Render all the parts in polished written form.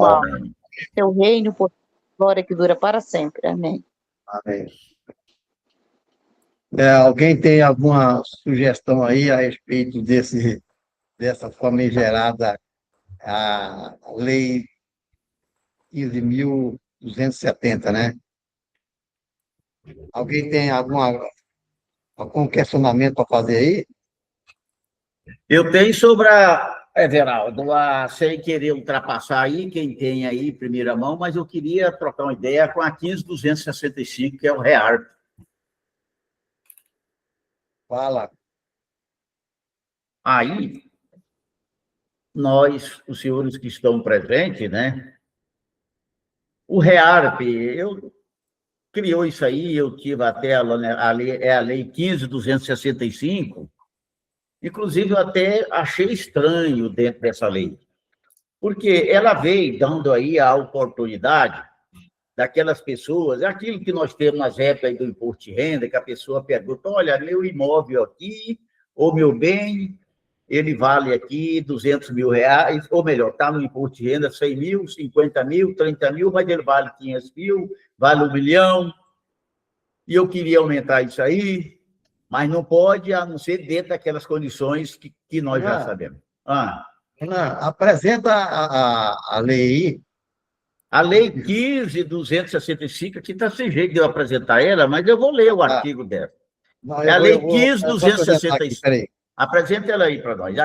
alto. Teu reino, por glória que dura para sempre. Amém. Amém. Alguém tem alguma sugestão aí a respeito dessa famigerada a Lei 15.270, né? Alguém tem algum questionamento para fazer aí? Eu tenho sobre Everaldo, sem querer ultrapassar aí, quem tem aí em primeira mão, mas eu queria trocar uma ideia com a 15.265, que é o REARP. Fala. Aí, nós, os senhores que estão presentes, né? O REARP, criou isso aí, eu tive até a lei 15.265, inclusive eu até achei estranho dentro dessa lei, porque ela veio dando aí a oportunidade daquelas pessoas, aquilo que nós temos nas épocas do imposto de renda, que a pessoa pergunta, olha, meu imóvel aqui, ou meu bem, ele vale aqui 200 mil reais, ou melhor, está no imposto de renda 100 mil, 50 mil, 30 mil, mas ele vale 500 mil, vale 1 milhão, e eu queria aumentar isso aí, mas não pode, a não ser dentro daquelas condições que nós já sabemos. Apresenta a lei aí. A lei 15.265, aqui está sem jeito de eu apresentar ela, mas eu vou ler o artigo dela. Não, É a lei 15.265. Apresenta ela aí para nós.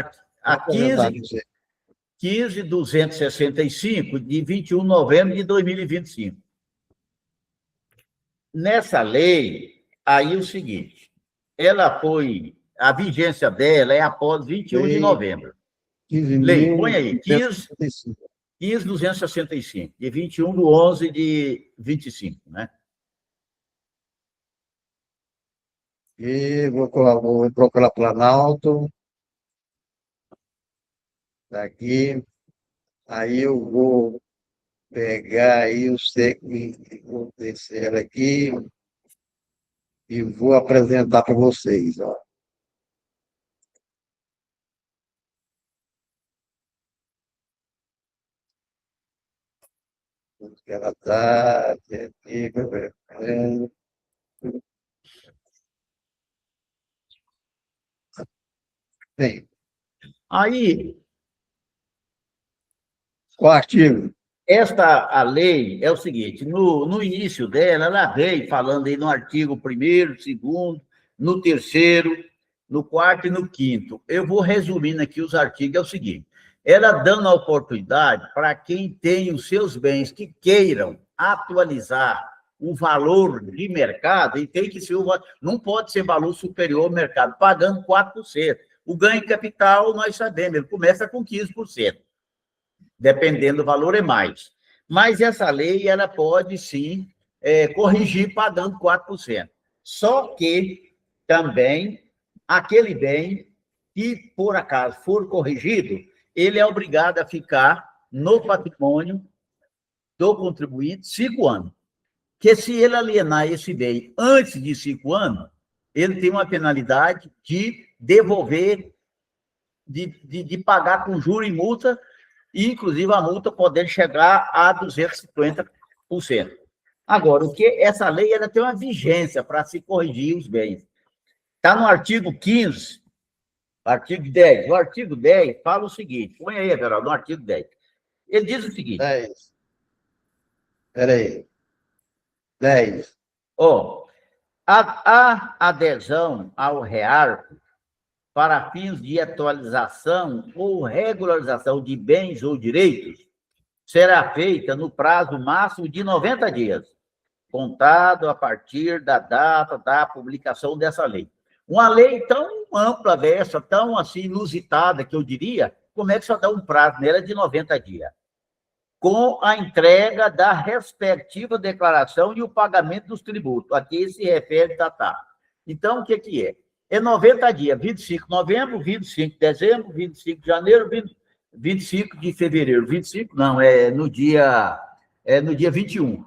A 15.265, de 21 de novembro de 2025. Nessa lei, aí o seguinte, a vigência dela é após 21 de novembro. Lei, põe aí, 15.265, de 21 de 11 de 25, né? E vou procurar Planalto. Daqui. Aí eu vou pegar aí o vou descer ela aqui e vou apresentar para vocês, ó. Onde que ela está? Tem. Aí, qual artigo? A lei é o seguinte, no início dela, ela veio falando aí no artigo 1º, 2º, no 3º, no 4º e no 5º. Eu vou resumindo aqui os artigos, é o seguinte, ela dando a oportunidade para quem tem os seus bens que queiram atualizar o valor de mercado, e tem que ser não pode ser valor superior ao mercado, pagando 4%. O ganho de capital, nós sabemos, ele começa com 15%. Dependendo do valor, é mais. Mas essa lei, ela pode, sim, corrigir pagando 4%. Só que, também, aquele bem que, por acaso, for corrigido, ele é obrigado a ficar no patrimônio do contribuinte 5 anos. Porque se ele alienar esse bem antes de 5 anos, ele tem uma penalidade de devolver, de pagar com juros e multa, e, inclusive, a multa poder chegar a 250%. Agora, essa lei ela tem uma vigência para se corrigir os bens. Está no artigo 15, artigo 10. O artigo 10 fala o seguinte, põe aí, Everaldo, no artigo 10. Ele diz o seguinte... 10. Espera aí. 10. A adesão ao REARP para fins de atualização ou regularização de bens ou direitos será feita no prazo máximo de 90 dias, contado a partir da data da publicação dessa lei. Uma lei tão ampla dessa, tão assim inusitada, que eu diria, como é que só dá um prazo nela de 90 dias? Com a entrega da respectiva declaração e o pagamento dos tributos. Aqui se refere a taxa. Então, o que é? É 90 dias, 25 de novembro, 25 de dezembro, 25 de janeiro, 25 de fevereiro. 25, não, é no dia 21.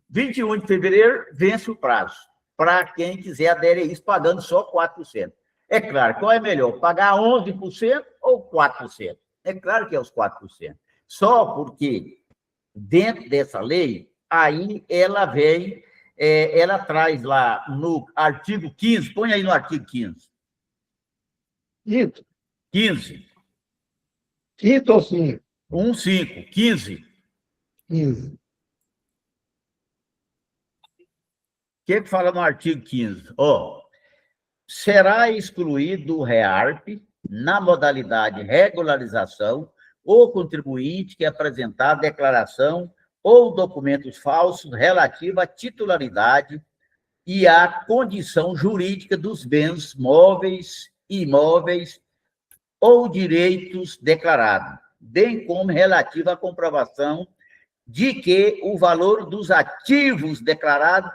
21 de fevereiro vence o prazo, para quem quiser aderir a isso, pagando só 4%. É claro, qual é melhor, pagar 11% ou 4%? É claro que é os 4%. Só porque dentro dessa lei, aí ela vem, ela traz lá no artigo 15, põe aí no artigo 15. Quinto. 15. Quinto ou cinco? 15. 15. 15. O que fala no artigo 15? Será excluído o REARP na modalidade regularização o contribuinte que apresentar declaração ou documentos falsos relativos à titularidade e à condição jurídica dos bens móveis, imóveis ou direitos declarados, bem como relativa à comprovação de que o valor dos ativos declarados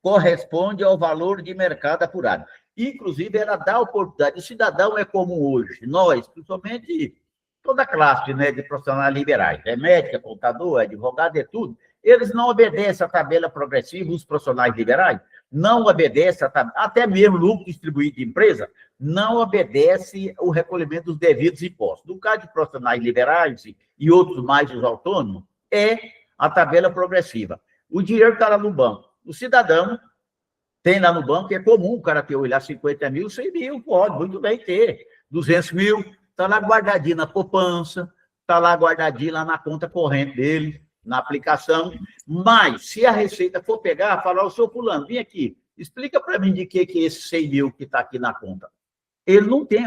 corresponde ao valor de mercado apurado. Inclusive, ela dá oportunidade. O cidadão é como hoje, nós, principalmente toda a classe, né, de profissionais liberais, é médico, é contador, é advogado, é tudo, eles não obedecem à tabela progressiva, os profissionais liberais não obedecem, até mesmo lucro distribuído de empresa, não obedece o recolhimento dos devidos impostos. No caso de profissionais liberais e outros mais, os autônomos, é a tabela progressiva. O dinheiro está lá no banco. O cidadão tem lá no banco, é comum o cara ter lá 50 mil, 100 mil, pode muito bem ter. 200 mil, está lá guardadinho na poupança, está lá guardadinho lá na conta corrente dele, na aplicação. Mas, se a Receita for pegar, falar, o senhor fulano, vem aqui, explica para mim de que é esse 100 mil que está aqui na conta. Ele não tem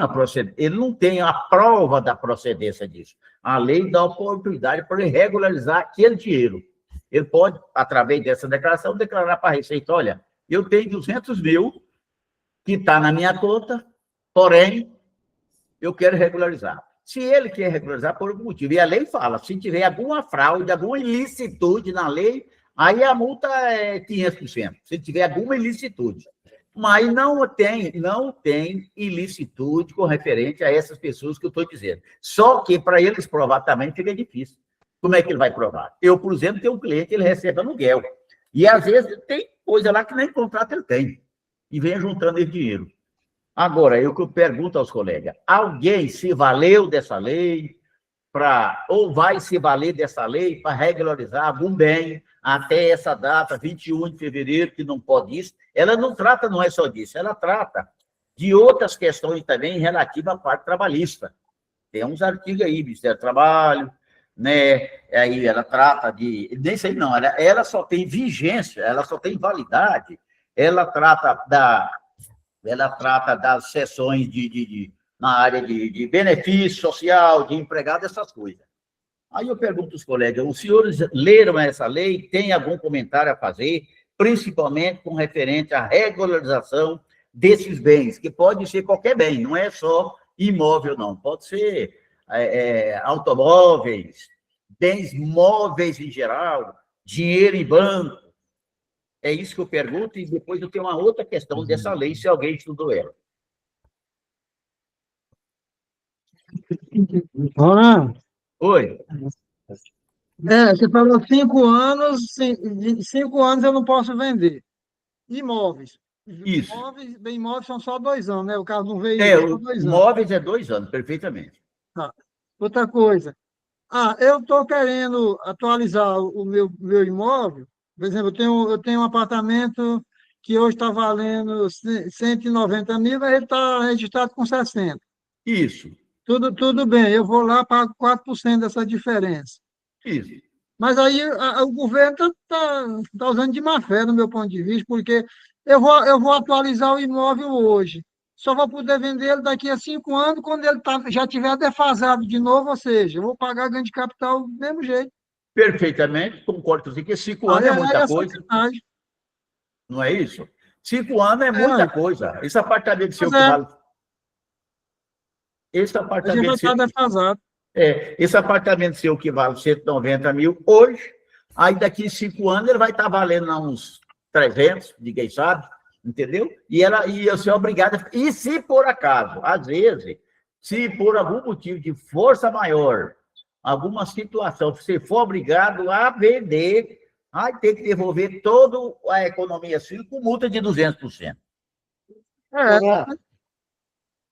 ele não tem a prova da procedência disso. A lei dá oportunidade para ele regularizar aquele dinheiro. Ele pode, através dessa declaração, declarar para a Receita, olha, eu tenho 200 mil que está na minha conta, porém, eu quero regularizar. Se ele quer regularizar por algum motivo, e a lei fala, se tiver alguma fraude, alguma ilicitude na lei, aí a multa é 500%, se tiver alguma ilicitude. Mas não tem ilicitude com referente a essas pessoas que eu estou dizendo. Só que para eles provar também fica difícil. Como é que ele vai provar? Eu, por exemplo, tenho um cliente, ele recebe aluguel. E, às vezes, tem coisa lá que nem contrato ele tem. E vem juntando esse dinheiro. Agora, eu pergunto aos colegas, alguém se valeu dessa lei ou vai se valer dessa lei para regularizar algum bem até essa data, 21 de fevereiro, que não pode isso? Ela não trata, não é só disso, ela trata de outras questões também relativas à parte trabalhista. Tem uns artigos aí, Ministério do Trabalho, né? Aí ela trata de... Nem sei, não, ela só tem vigência, ela só tem validade, ela trata das sessões na área de benefício social, de empregado, essas coisas. Aí eu pergunto aos colegas, os senhores leram essa lei? Tem algum comentário a fazer, principalmente com referente à regularização desses bens, que pode ser qualquer bem, não é só imóvel, não. Pode ser automóveis, bens móveis em geral, dinheiro em banco. É isso que eu pergunto, e depois eu tenho uma outra questão dessa lei, se alguém estudou ela. Olá. Oi. Você falou 5 anos, 5 anos eu não posso vender. Imóveis. Isso. Imóveis são só 2 anos, né? O caso de um veículo só 2 anos. Imóveis é 2 anos, perfeitamente. Tá. Outra coisa. Eu estou querendo atualizar o meu imóvel. Por exemplo, eu tenho um apartamento que hoje está valendo 190 mil, mas ele está registrado com 60. Isso. Tudo bem, eu vou lá, pago 4% dessa diferença. Isso. Mas aí o governo tá usando de má fé, no meu ponto de vista, porque eu vou atualizar o imóvel hoje. Só vou poder vender ele daqui a 5 anos, quando ele já tiver defasado de novo, ou seja, eu vou pagar ganho de capital do mesmo jeito. Perfeitamente, concordo com você, que 5 anos é muita coisa. Sacanagem. Não é isso? 5 anos é muita coisa. Esse apartamento seu que vale... Esse apartamento seu... defasado. Esse apartamento seu que vale 190 mil hoje, aí daqui 5 anos ele vai estar valendo uns 300, ninguém sabe, entendeu? E eu sou obrigado... E se por acaso, às vezes, se por algum motivo de força maior, alguma situação, você for obrigado a vender, aí tem que devolver toda a economia civil com multa de 200%.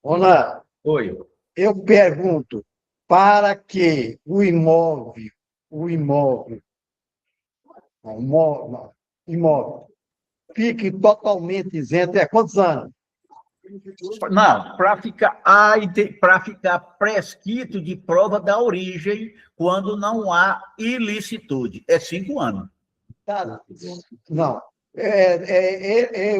Olá. Oi. Eu pergunto, para que o imóvel Imóvel. Fique totalmente isento. Quantos anos? Não, para ficar prescrito de prova da origem, quando não há ilicitude, é 5 anos. Tá. Não.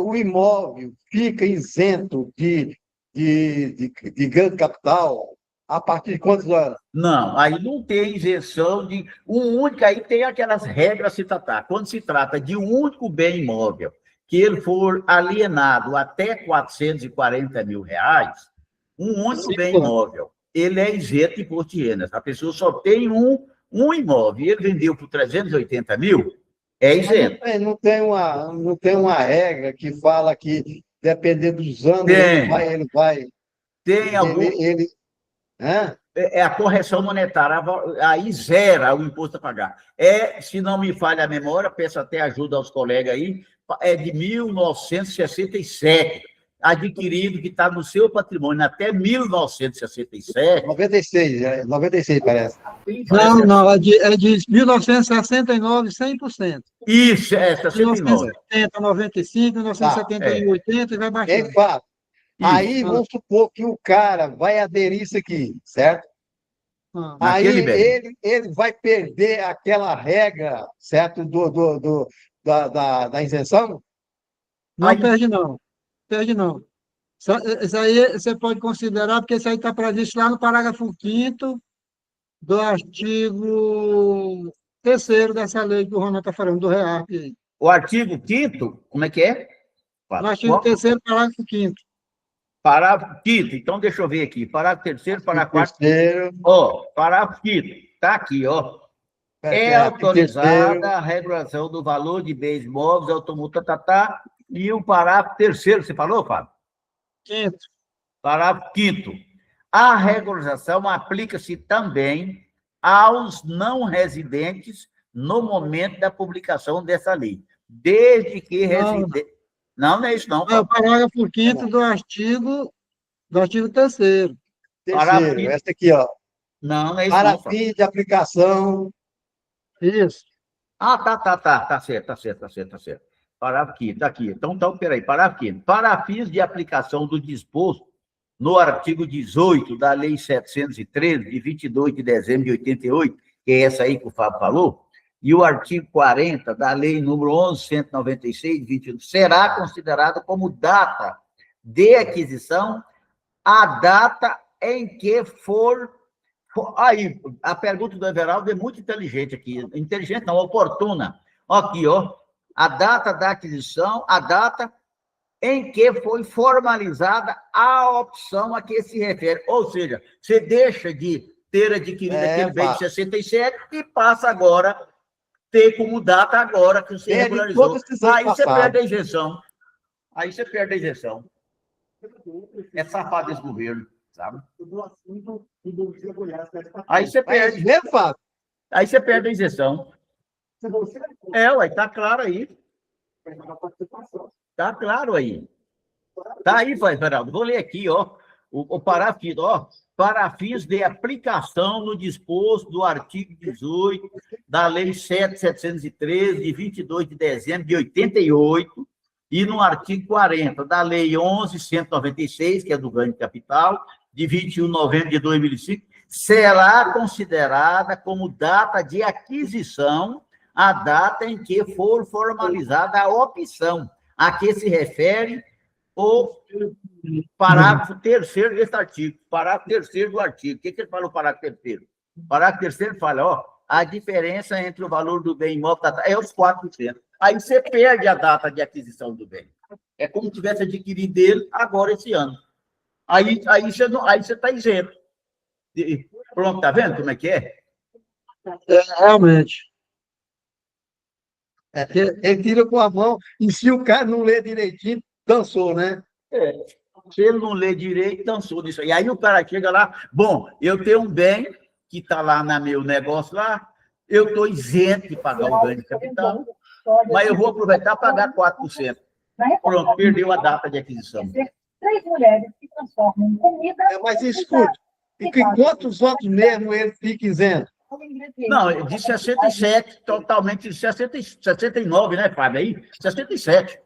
O imóvel fica isento de ganho de capital a partir de quantos anos? Não, aí não tem isenção de um único, aí tem aquelas regras se tratar. Quando se trata de um único bem imóvel, que ele for alienado até R$440 mil, um único bem imóvel, ele é isento de imposto de renda. A pessoa só tem um imóvel, e ele vendeu por 380 mil, é isento. Não tem uma regra que fala que, dependendo dos anos, ele vai. Tem algum. É a correção monetária, aí zera o imposto a pagar. Se não me falha a memória, peço até ajuda aos colegas aí, é de 1967, adquirido, que está no seu patrimônio até 1967. 96, parece. Não, é de 1969, 100%. Isso, 69. 1970, 95, 1971, 80 e vai baixando. É fato. Aí, vamos supor que o cara vai aderir isso aqui, certo? Aí ele vai perder aquela regra, certo, da isenção? Não perde, não. Perde, não. Isso aí você pode considerar, porque isso aí está previsto lá no parágrafo 5º do artigo 3º dessa lei que o Ronaldo está falando, do REARP aí. O artigo 5º, como é que é? No artigo 3º, parágrafo 5º. Parágrafo 5º, então deixa eu ver aqui. Parágrafo 3º, parágrafo 4º. Parágrafo 5º, está aqui, ó. É autorizada a regulação do valor de bens imóveis, automulta, e o parágrafo 3º, você falou, Fábio? 5º. Parágrafo 5º. A regularização aplica-se também aos não residentes no momento da publicação dessa lei, desde que residente. Não é isso, não. É o parágrafo 5º do artigo 3º. Terceiro, essa aqui, ó. Não é isso, para não. Para fim de aplicação. Isso. Tá certo. Parágrafo 5º, tá aqui. Então, peraí, parágrafo 5º. Para fins de aplicação do disposto no artigo 18 da Lei 713, de 22 de dezembro de 88, que é essa aí que o Fábio falou, e o artigo 40 da Lei número 11.196, de 21, será considerado como data de aquisição a data em que for... Aí, a pergunta do Everaldo é muito inteligente aqui. Inteligente não, oportuna. Aqui, ó. A data da aquisição, a data em que foi formalizada a opção a que se refere. Ou seja, você deixa de ter adquirido aquele bem de 67 e passa agora a ter como data agora que você regularizou. Aí você perde a isenção. É safado esse governo, sabe? Aí você perde. Aí você perde a isenção. Ué, tá claro aí. Tá claro aí. Tá aí, Fernando. Vou ler aqui, ó. O parágrafo, ó. Para fins de aplicação no disposto do artigo 18 da Lei 7.713, de 22 de dezembro de 88, e no artigo 40 da Lei 11.196, que é do ganho de capital, de 21 de novembro de 2005, será considerada como data de aquisição a data em que for formalizada a opção a que se refere o parágrafo 3º deste artigo. Parágrafo 3º do artigo. O que ele fala no parágrafo 3º? O parágrafo 3º fala, ó, a diferença entre o valor do bem imóvel é os 4%. Aí você perde a data de aquisição do bem. É como se tivesse adquirido ele agora esse ano. Aí você está isento. Pronto, tá vendo como é que é? Realmente. Ele tira com a mão, e se o cara não lê direitinho, dançou, né? Se ele não lê direito, dançou nisso. E aí o cara chega lá, bom, eu tenho um bem que está lá no meu negócio lá, eu estou isento de pagar o ganho de capital, mas eu vou aproveitar e pagar 4%. Pronto, perdeu a data de aquisição. 3 mulheres que transformam em comida... Mas escute, e que quantos outros mesmo ele fica isento? Não, de 67, totalmente de 69, né, Fábio? Aí, 67.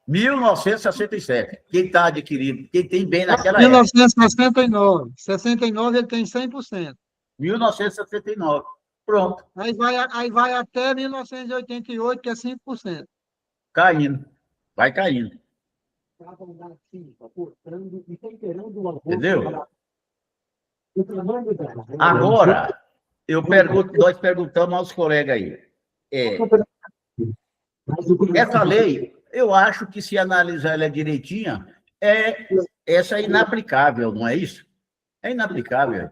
1967. Quem está adquirindo, quem tem bem naquela época. 1969. 69 ele tem 100%. 1969. Pronto, Aí vai até 1988, que é 5%. caindo. Vai caindo. Entendeu? Agora, nós perguntamos aos colegas aí. Essa lei, eu acho que se analisar ela direitinha, essa é inaplicável, não é isso? É inaplicável.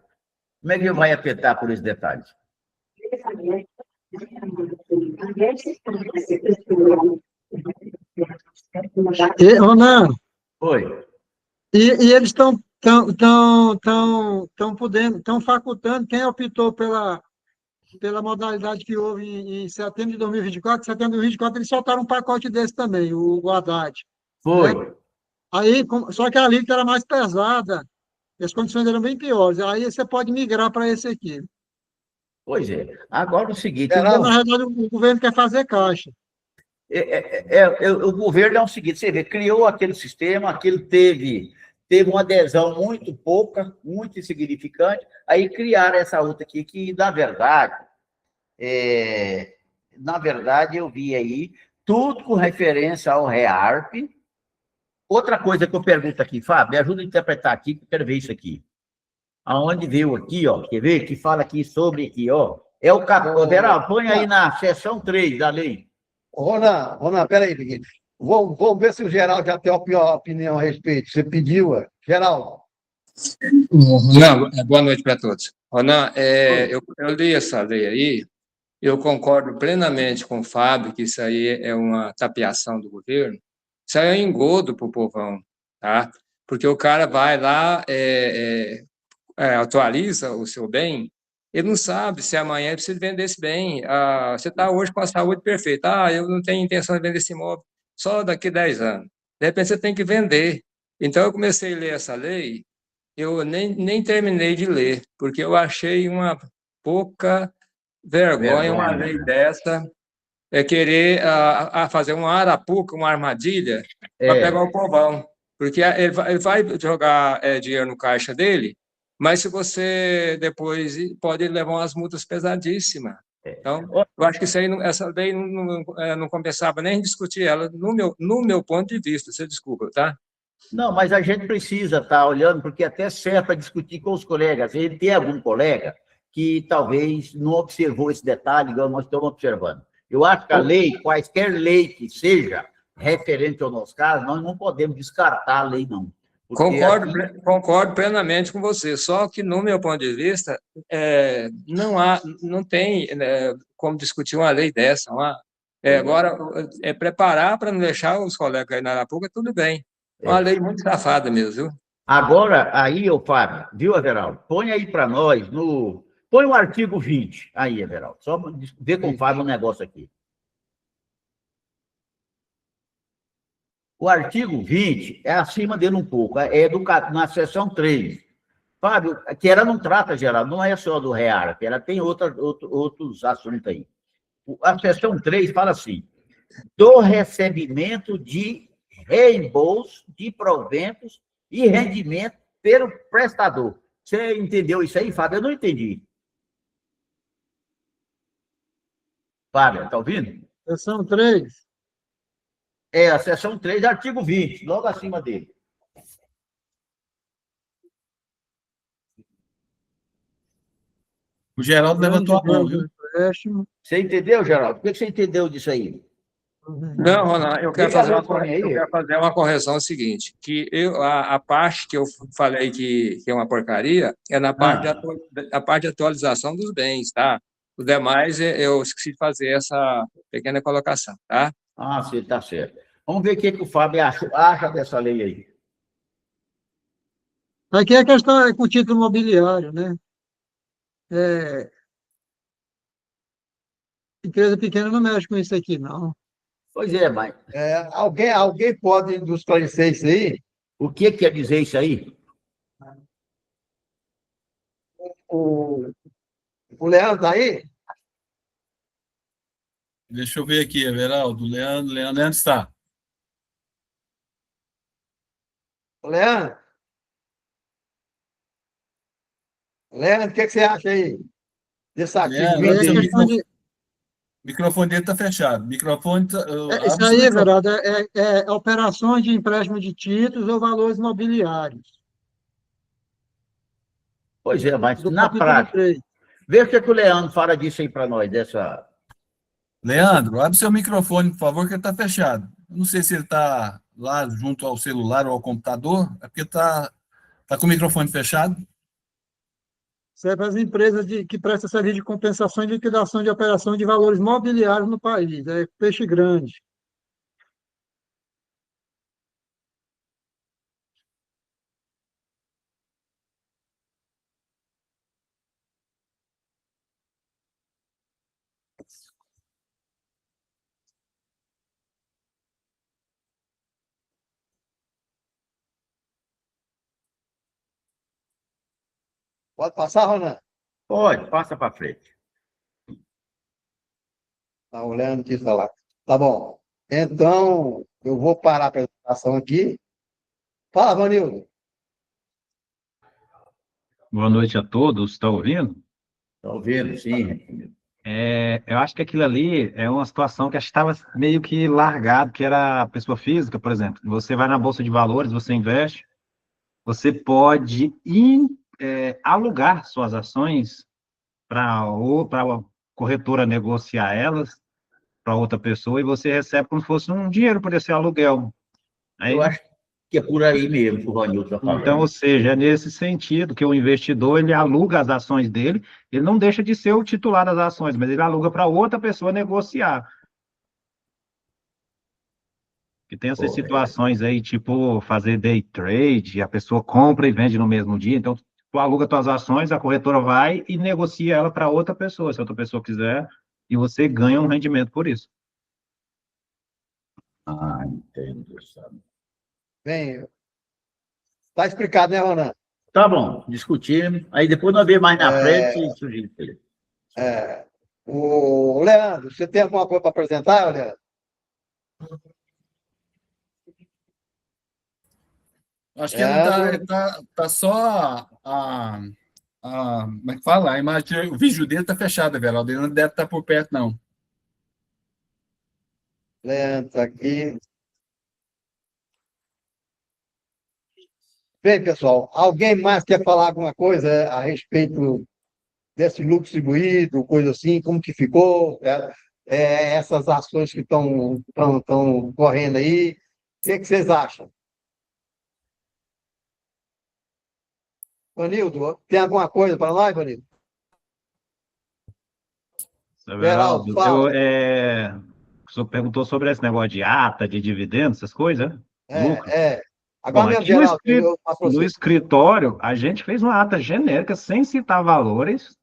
Como é que vai afetar por esse detalhe? Ronan, Oi. e eles estão podendo, estão facultando, quem optou pela modalidade que houve em setembro de 2024, setembro de 2024, eles soltaram um pacote desse também, o Haddad. Foi. Né? Aí, só que a alíquota era mais pesada, e as condições eram bem piores. Aí você pode migrar para esse aqui. Pois é. Agora o seguinte... Porque, na verdade, o governo quer fazer caixa. O governo é o seguinte, você vê, criou aquele sistema, aquele teve uma adesão muito pouca, muito insignificante, aí criaram essa outra aqui, que, na verdade, eu vi aí, tudo com referência ao REARP. Outra coisa que eu pergunto aqui, Fábio, me ajuda a interpretar aqui, que eu quero ver isso aqui. Aonde veio aqui, ó, quer ver? Que fala aqui sobre aqui, ó. É o capítulo, Verão, põe aí na seção 3 da lei. Ronan, peraí, Miguel. Vamos ver se o Geraldo já tem a opinião a respeito. Você pediu, Geraldo? Não, boa noite para todos. Ronan, eu li essa lei aí, eu concordo plenamente com o Fábio que isso aí é uma tapeação do governo, isso aí é um engodo para o povão, tá? Porque o cara vai lá, atualiza o seu bem, ele não sabe se amanhã ele precisa vender esse bem. Você está hoje com a saúde perfeita, eu não tenho intenção de vender esse imóvel só daqui a 10 anos. De repente você tem que vender. Então eu comecei a ler essa lei, eu nem terminei de ler, porque eu achei uma pouca vergonha uma lei dessa, querer fazer uma arapuca, uma armadilha, para pegar o povão. Porque ele vai jogar dinheiro no caixa dele, mas se você depois pode levar umas multas pesadíssimas. Então, eu acho que essa lei não compensava nem discutir ela, no meu ponto de vista, você desculpa, tá? Não, mas a gente precisa estar olhando, porque até serve para discutir com os colegas. Ele tem algum colega que talvez não observou esse detalhe, igual nós estamos observando. Eu acho que a lei, quaisquer lei que seja referente ao nosso caso, nós não podemos descartar a lei, não. Concordo plenamente com você, só que, no meu ponto de vista, não tem como discutir uma lei dessa. Agora, preparar para não deixar os colegas aí na Arapuca, tudo bem. Uma lei muito safada mesmo, viu? Agora, aí, Fábio, viu, Everaldo? Põe aí para nós, põe o artigo 20 aí, Everaldo, só ver com o Fábio um negócio aqui. O artigo 20 é acima dele um pouco, na seção 3. Fábio, que ela não trata, Geraldo, não é só do REARP, ela tem outros assuntos aí. A seção 3 fala assim, do recebimento de reembolso de proventos e rendimento pelo prestador. Você entendeu isso aí, Fábio? Eu não entendi. Fábio, está ouvindo? Seção 3. A seção 3, artigo 20, logo acima dele. O Geraldo levantou a mão, viu? Você entendeu, Geraldo? O que você entendeu disso aí? Não, Ronan, eu quero fazer uma correção seguinte, que a parte que eu falei que é uma porcaria é na parte de atualização dos bens, tá? O demais eu esqueci de fazer essa pequena colocação, tá? Sim, tá certo. Vamos ver o que o Fábio acha dessa lei aí. Aqui a questão é com o título imobiliário, né? Empresa pequena não mexe com isso aqui, não. Pois é, mas... Alguém pode nos esclarecer isso aí? O que quer dizer isso aí? O Leandro tá aí? Deixa eu ver aqui, Everaldo. Leandro está. O Leandro? Leandro, o que você acha aí desse artigo Leandro, É 20 seu aí? questão de. microfone dele está fechado. Isso Abre seu aí, microfone. Everaldo, é operações de empréstimo de títulos ou valores mobiliários, Pois é, mas do na capítulo prática, 3. vê o que o Leandro fala disso aí para nós, dessa. Leandro, abre seu microfone, por favor, que ele está fechado. Não sei se ele está lá junto ao celular ou ao computador, é porque tá com o microfone fechado. Serve às empresas que prestam serviço de compensação e liquidação de operações de valores mobiliários no país. É peixe grande. Pode passar, Ronan? Pode, passa para frente. Tá, o Leandro quis falar. Tá bom. Então, eu vou parar a apresentação aqui. Fala, Vanildo. Boa noite a todos, está ouvindo? Está ouvindo? Sim. Eu acho que aquilo ali é uma situação que estava meio que largado, que era a pessoa física, por exemplo. Você vai na Bolsa de Valores, você investe, você pode alugar suas ações para a corretora negociar elas para outra pessoa e você recebe como se fosse um dinheiro por esse aluguel. Eu Aí, acho que é por aí mesmo que o Ronildo está então, ou falando. seja, é nesse sentido que o investidor ele aluga as ações dele, ele não deixa de ser o titular das ações, mas ele aluga para outra pessoa negociar. Que tem essas Correto. situações aí, tipo fazer day trade, a pessoa compra e vende no mesmo dia. Então, tu aluga tuas ações, a corretora vai e negocia ela para outra pessoa, se outra pessoa quiser, e você ganha um rendimento por isso. Ah, entendo, sabe? Bem, tá explicado, né, Ronan? Tá bom, discutimos. Aí depois nós vemos mais na frente e surgir. É, o Leandro, você tem alguma coisa para apresentar, Leandro? Acho que ele Leandro, tá só como é que fala? A imagem, o vídeo dele está fechado, Everaldo. Ele não deve estar por perto, não. Leandro tá aqui. Bem, pessoal, alguém mais quer falar alguma coisa a respeito desse lucro distribuído, coisa assim, como que ficou, essas ações que estão correndo aí? O que vocês acham? Vanildo, tem alguma coisa para nós, Vanildo? Geraldo, Everaldo, fala. o senhor perguntou sobre esse negócio de ata, de dividendos, essas coisas, né? Lucro. É. Bom, Agora mesmo, aqui Geraldo, eu passo para no você. escritório, a gente fez uma ata genérica sem citar valores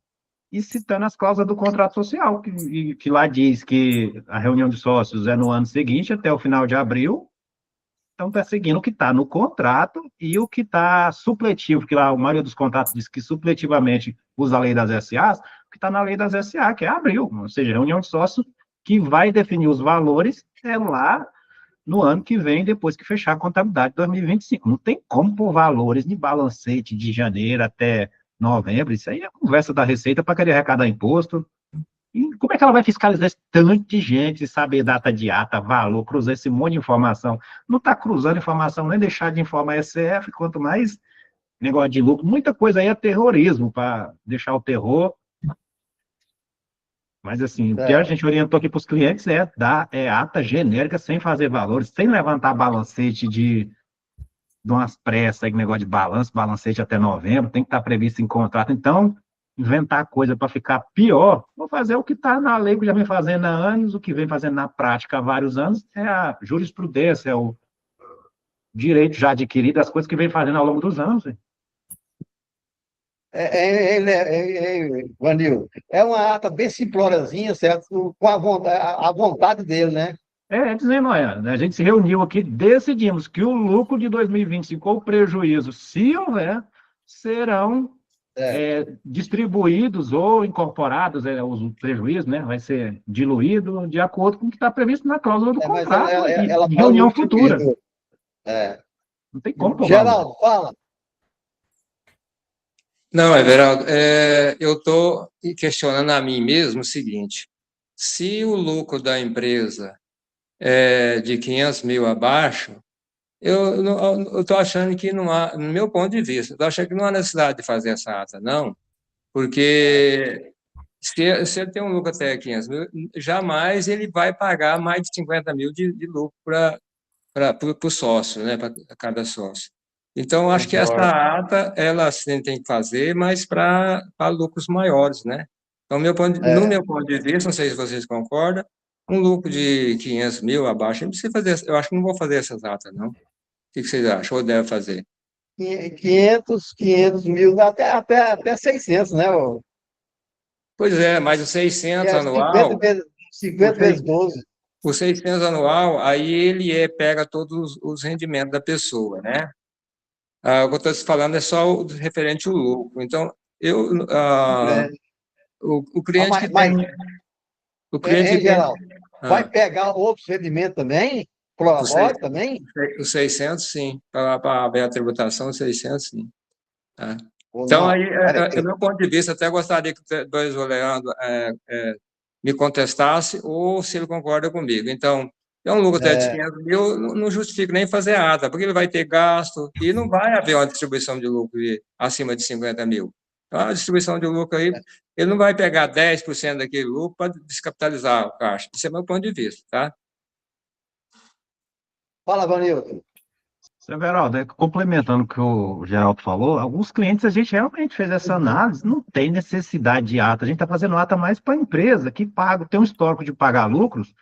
e citando as cláusulas do contrato social, que lá diz que a reunião de sócios é no ano seguinte, até o final de abril. Então, está seguindo o que está no contrato e o que está supletivo, que lá a maioria dos contratos diz que supletivamente usa a lei das SAs, o que está na lei das SA, que é abril, ou seja, reunião de sócios que vai definir os valores é lá no ano que vem, depois que fechar a contabilidade de 2025. Não tem como pôr valores de balancete de janeiro até novembro, isso aí é conversa da Receita para querer arrecadar imposto. E como é que ela vai fiscalizar esse tanto de gente, saber data de ata, valor, cruzar esse monte de informação? Não está cruzando informação, nem deixar de informar SF, quanto mais negócio de lucro. Muita coisa aí é terrorismo, para deixar o terror. Mas, assim, o que a gente orientou aqui para os clientes é dar ata genérica sem fazer valores, sem levantar balancete de umas pressas, negócio de balanço, balancete até novembro, tem que estar previsto em contrato. Então, inventar coisa para ficar pior, vou fazer o que está na lei, que já vem fazendo há anos, o que vem fazendo na prática há vários anos, é a jurisprudência, é o direito já adquirido, as coisas que vem fazendo ao longo dos anos. Vanil, é uma ata bem simplorazinha, certo? Com a vontade dele, né? Dizendo, a gente se reuniu aqui, decidimos que o lucro de 2025 ou prejuízo, se houver, serão distribuídos ou incorporados, os prejuízos, né? Vai ser diluído de acordo com o que está previsto na cláusula do Mas contrato e ela em fala reunião no futura. divido. É. Não tem como pôr valor. Geraldo, fala. Não, Everaldo, eu estou questionando a mim mesmo o seguinte: se o lucro da empresa é de 500 mil abaixo, eu estou achando que não há, no meu ponto de vista, estou achando que não há necessidade de fazer essa ata, não, porque se ele tem um lucro até 500 mil, jamais ele vai pagar mais de 50 mil de lucro para o sócio, né, para cada sócio. Então, acho que essa ata, ela sim tem que fazer, mas para lucros maiores, né? Então, no meu ponto de vista, não sei se vocês concordam, um lucro de 500 mil abaixo, não precisa fazer, eu acho que não vou fazer essas atas, não. O que vocês acham? Ou deve fazer? 500 mil, até 600, né? Pois é, mas o 600 É anual, 50 vezes 12. o 600 anual, aí ele pega todos os rendimentos da pessoa, né? O que eu estou falando é só o referente ao lucro. Então, É. o cliente que Mas, tem. O cliente em que tem. geral, vai pegar outros rendimentos também? Os seis- Prolabore também? os 600, sim. Para ver a tributação, os 600, sim. Tá? Ou Então, aí, não? Olha aqui. do meu ponto de vista, até gostaria que o Leandro me contestasse ou se ele concorda comigo. Então, é um lucro até de 500 mil, não justifica nem fazer a ata, porque ele vai ter gasto e não vai haver uma distribuição de lucro acima de 50 mil. Então, a distribuição de lucro aí, ele não vai pegar 10% daquele lucro para descapitalizar o caixa. Esse é o meu ponto de vista, tá? Fala, Vanildo. Severaldo, complementando o que o Geraldo falou, alguns clientes a gente realmente fez essa análise, não tem necessidade de ata. A gente está fazendo ata mais para a empresa que paga, tem um histórico de pagar lucros,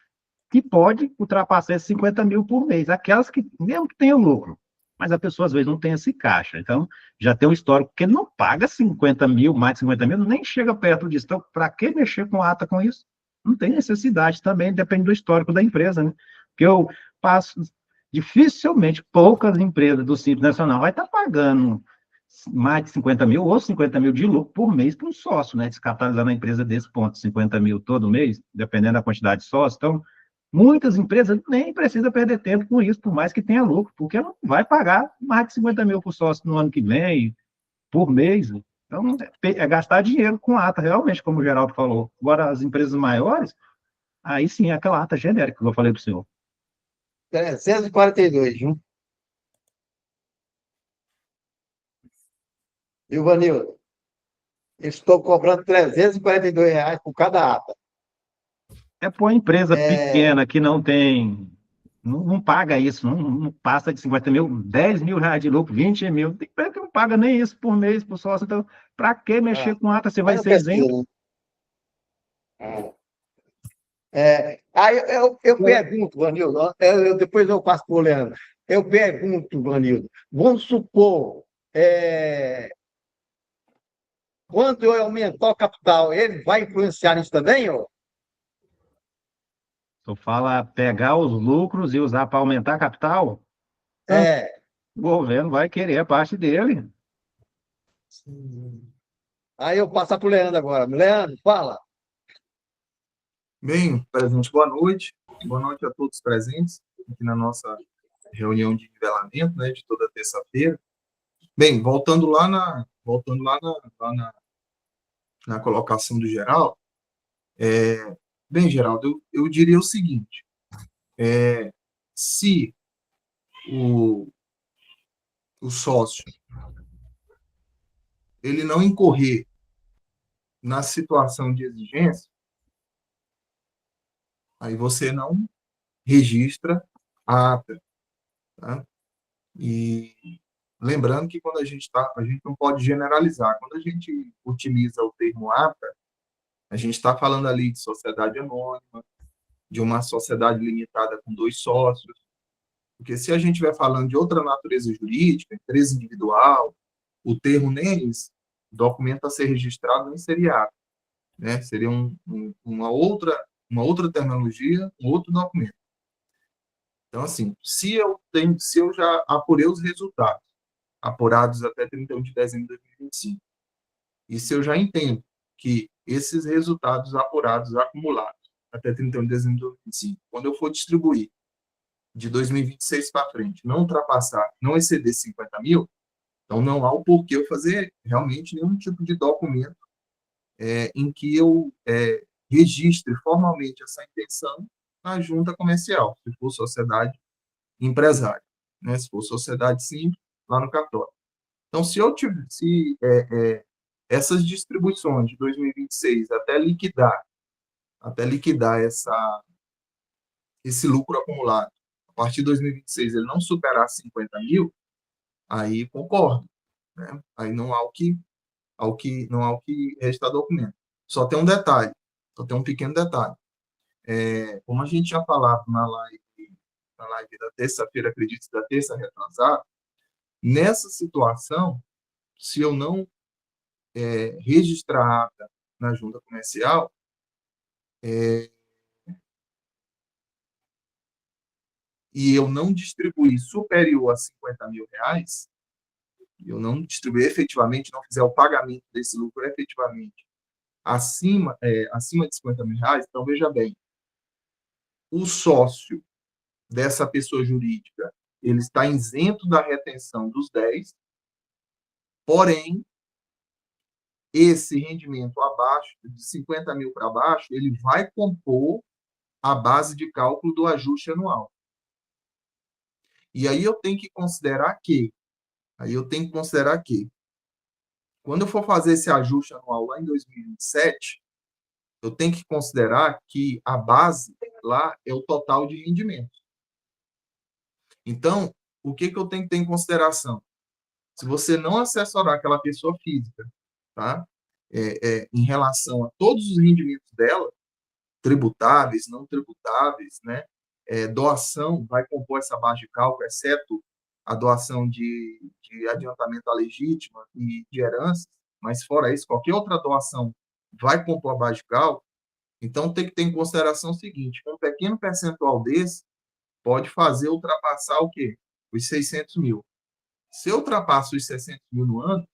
que pode ultrapassar esses 50 mil por mês. Aquelas que, mesmo que tenham lucro, mas a pessoa às vezes não tem esse caixa. Então, já tem um histórico, porque ele não paga 50 mil, mais de 50 mil, nem chega perto disso. Então, para que mexer com ata com isso? Não tem necessidade também, depende do histórico da empresa, né? Porque eu passo, dificilmente, poucas empresas do Simples Nacional vai estar pagando mais de 50 mil ou 50 mil de lucro por mês para um sócio, né? Descapitalizando a empresa desse ponto, 50 mil todo mês, dependendo da quantidade de sócios. Então, muitas empresas nem precisam perder tempo com isso, por mais que tenha lucro, porque não vai pagar mais de 50 mil por sócio no ano que vem, por mês. Então, é gastar dinheiro com ata, realmente, como o Geraldo falou. Agora, as empresas maiores, aí sim é aquela ata genérica que eu falei para o senhor. 342, viu? E o Vanildo? Estou cobrando R$ 342 por cada ata. É por uma empresa pequena que não tem, não paga isso, não passa de 50 mil, 10 mil reais de lucro, 20 mil, tem empresa que não paga nem isso por mês, por sócio. Então, para que mexer com ata? Você vai ser isento? Aí eu pergunto, Vanildo, depois eu passo para o Leandro. Eu pergunto, Vanildo, vamos supor, quando eu aumentar o capital, ele vai influenciar nisso também? Ó? Tu fala pegar os lucros e usar para aumentar capital, o governo vai querer a parte dele. Aí eu passo para o Leandro agora. Leandro, fala. Bem, presidente, boa noite. Boa noite a todos presentes aqui na nossa reunião de nivelamento, né, de toda terça-feira. Bem, voltando lá na colocação do Geraldo, bem, Geraldo, eu diria o seguinte, se o sócio ele não incorrer na situação de exigência, aí você não registra a ata, tá? E lembrando que quando a gente não pode generalizar. Quando a gente utiliza o termo ata, a gente está falando ali de sociedade anônima, de uma sociedade limitada com 2 sócios, porque se a gente estiver falando de outra natureza jurídica, empresa individual, o termo nem esse, documento a ser registrado nem seria ata, né? Seria uma outra terminologia, um outro documento. Então, assim, se eu já apurei os resultados, apurados até 31 de dezembro de 2025, Isso eu já entendo, que esses resultados apurados, acumulados, até 31 de dezembro de 2025, quando eu for distribuir de 2026 para frente, não ultrapassar, não exceder 50 mil, então não há o porquê eu fazer realmente nenhum tipo de documento em que eu registre formalmente essa intenção na junta comercial, se for sociedade empresária, né? Se for sociedade simples, lá no cartório. Então, se eu tiver, se essas distribuições de 2026 até liquidar esse lucro acumulado, a partir de 2026 ele não superar 50 mil, aí concordo, né? Aí não há o que restar documento. Só tem um detalhe, só tem um pequeno detalhe. Como a gente já falava na live da terça-feira, acredito, da terça retrasada, nessa situação, se eu não registrar a ata na junta comercial, e eu não distribuir superior a 50 mil reais, eu não distribuir efetivamente, não fizer o pagamento desse lucro efetivamente acima de 50 mil reais, então veja bem, o sócio dessa pessoa jurídica, ele está isento da retenção dos 10, porém, esse rendimento abaixo, de 50 mil para baixo, ele vai compor a base de cálculo do ajuste anual. E aí eu tenho que considerar que, quando eu for fazer esse ajuste anual lá em 2027, eu tenho que considerar que a base lá é o total de rendimento. Então, o que eu tenho que ter em consideração? Se você não assessorar aquela pessoa física, tá? Em relação a todos os rendimentos dela, tributáveis, não tributáveis, né? Doação vai compor essa base de cálculo, exceto a doação de adiantamento à legítima e de herança, mas fora isso, qualquer outra doação vai compor a base de cálculo. Então, tem que ter em consideração o seguinte, um pequeno percentual desse pode fazer ultrapassar o quê? Os 600 mil. Se eu ultrapasso os 600 mil no ano,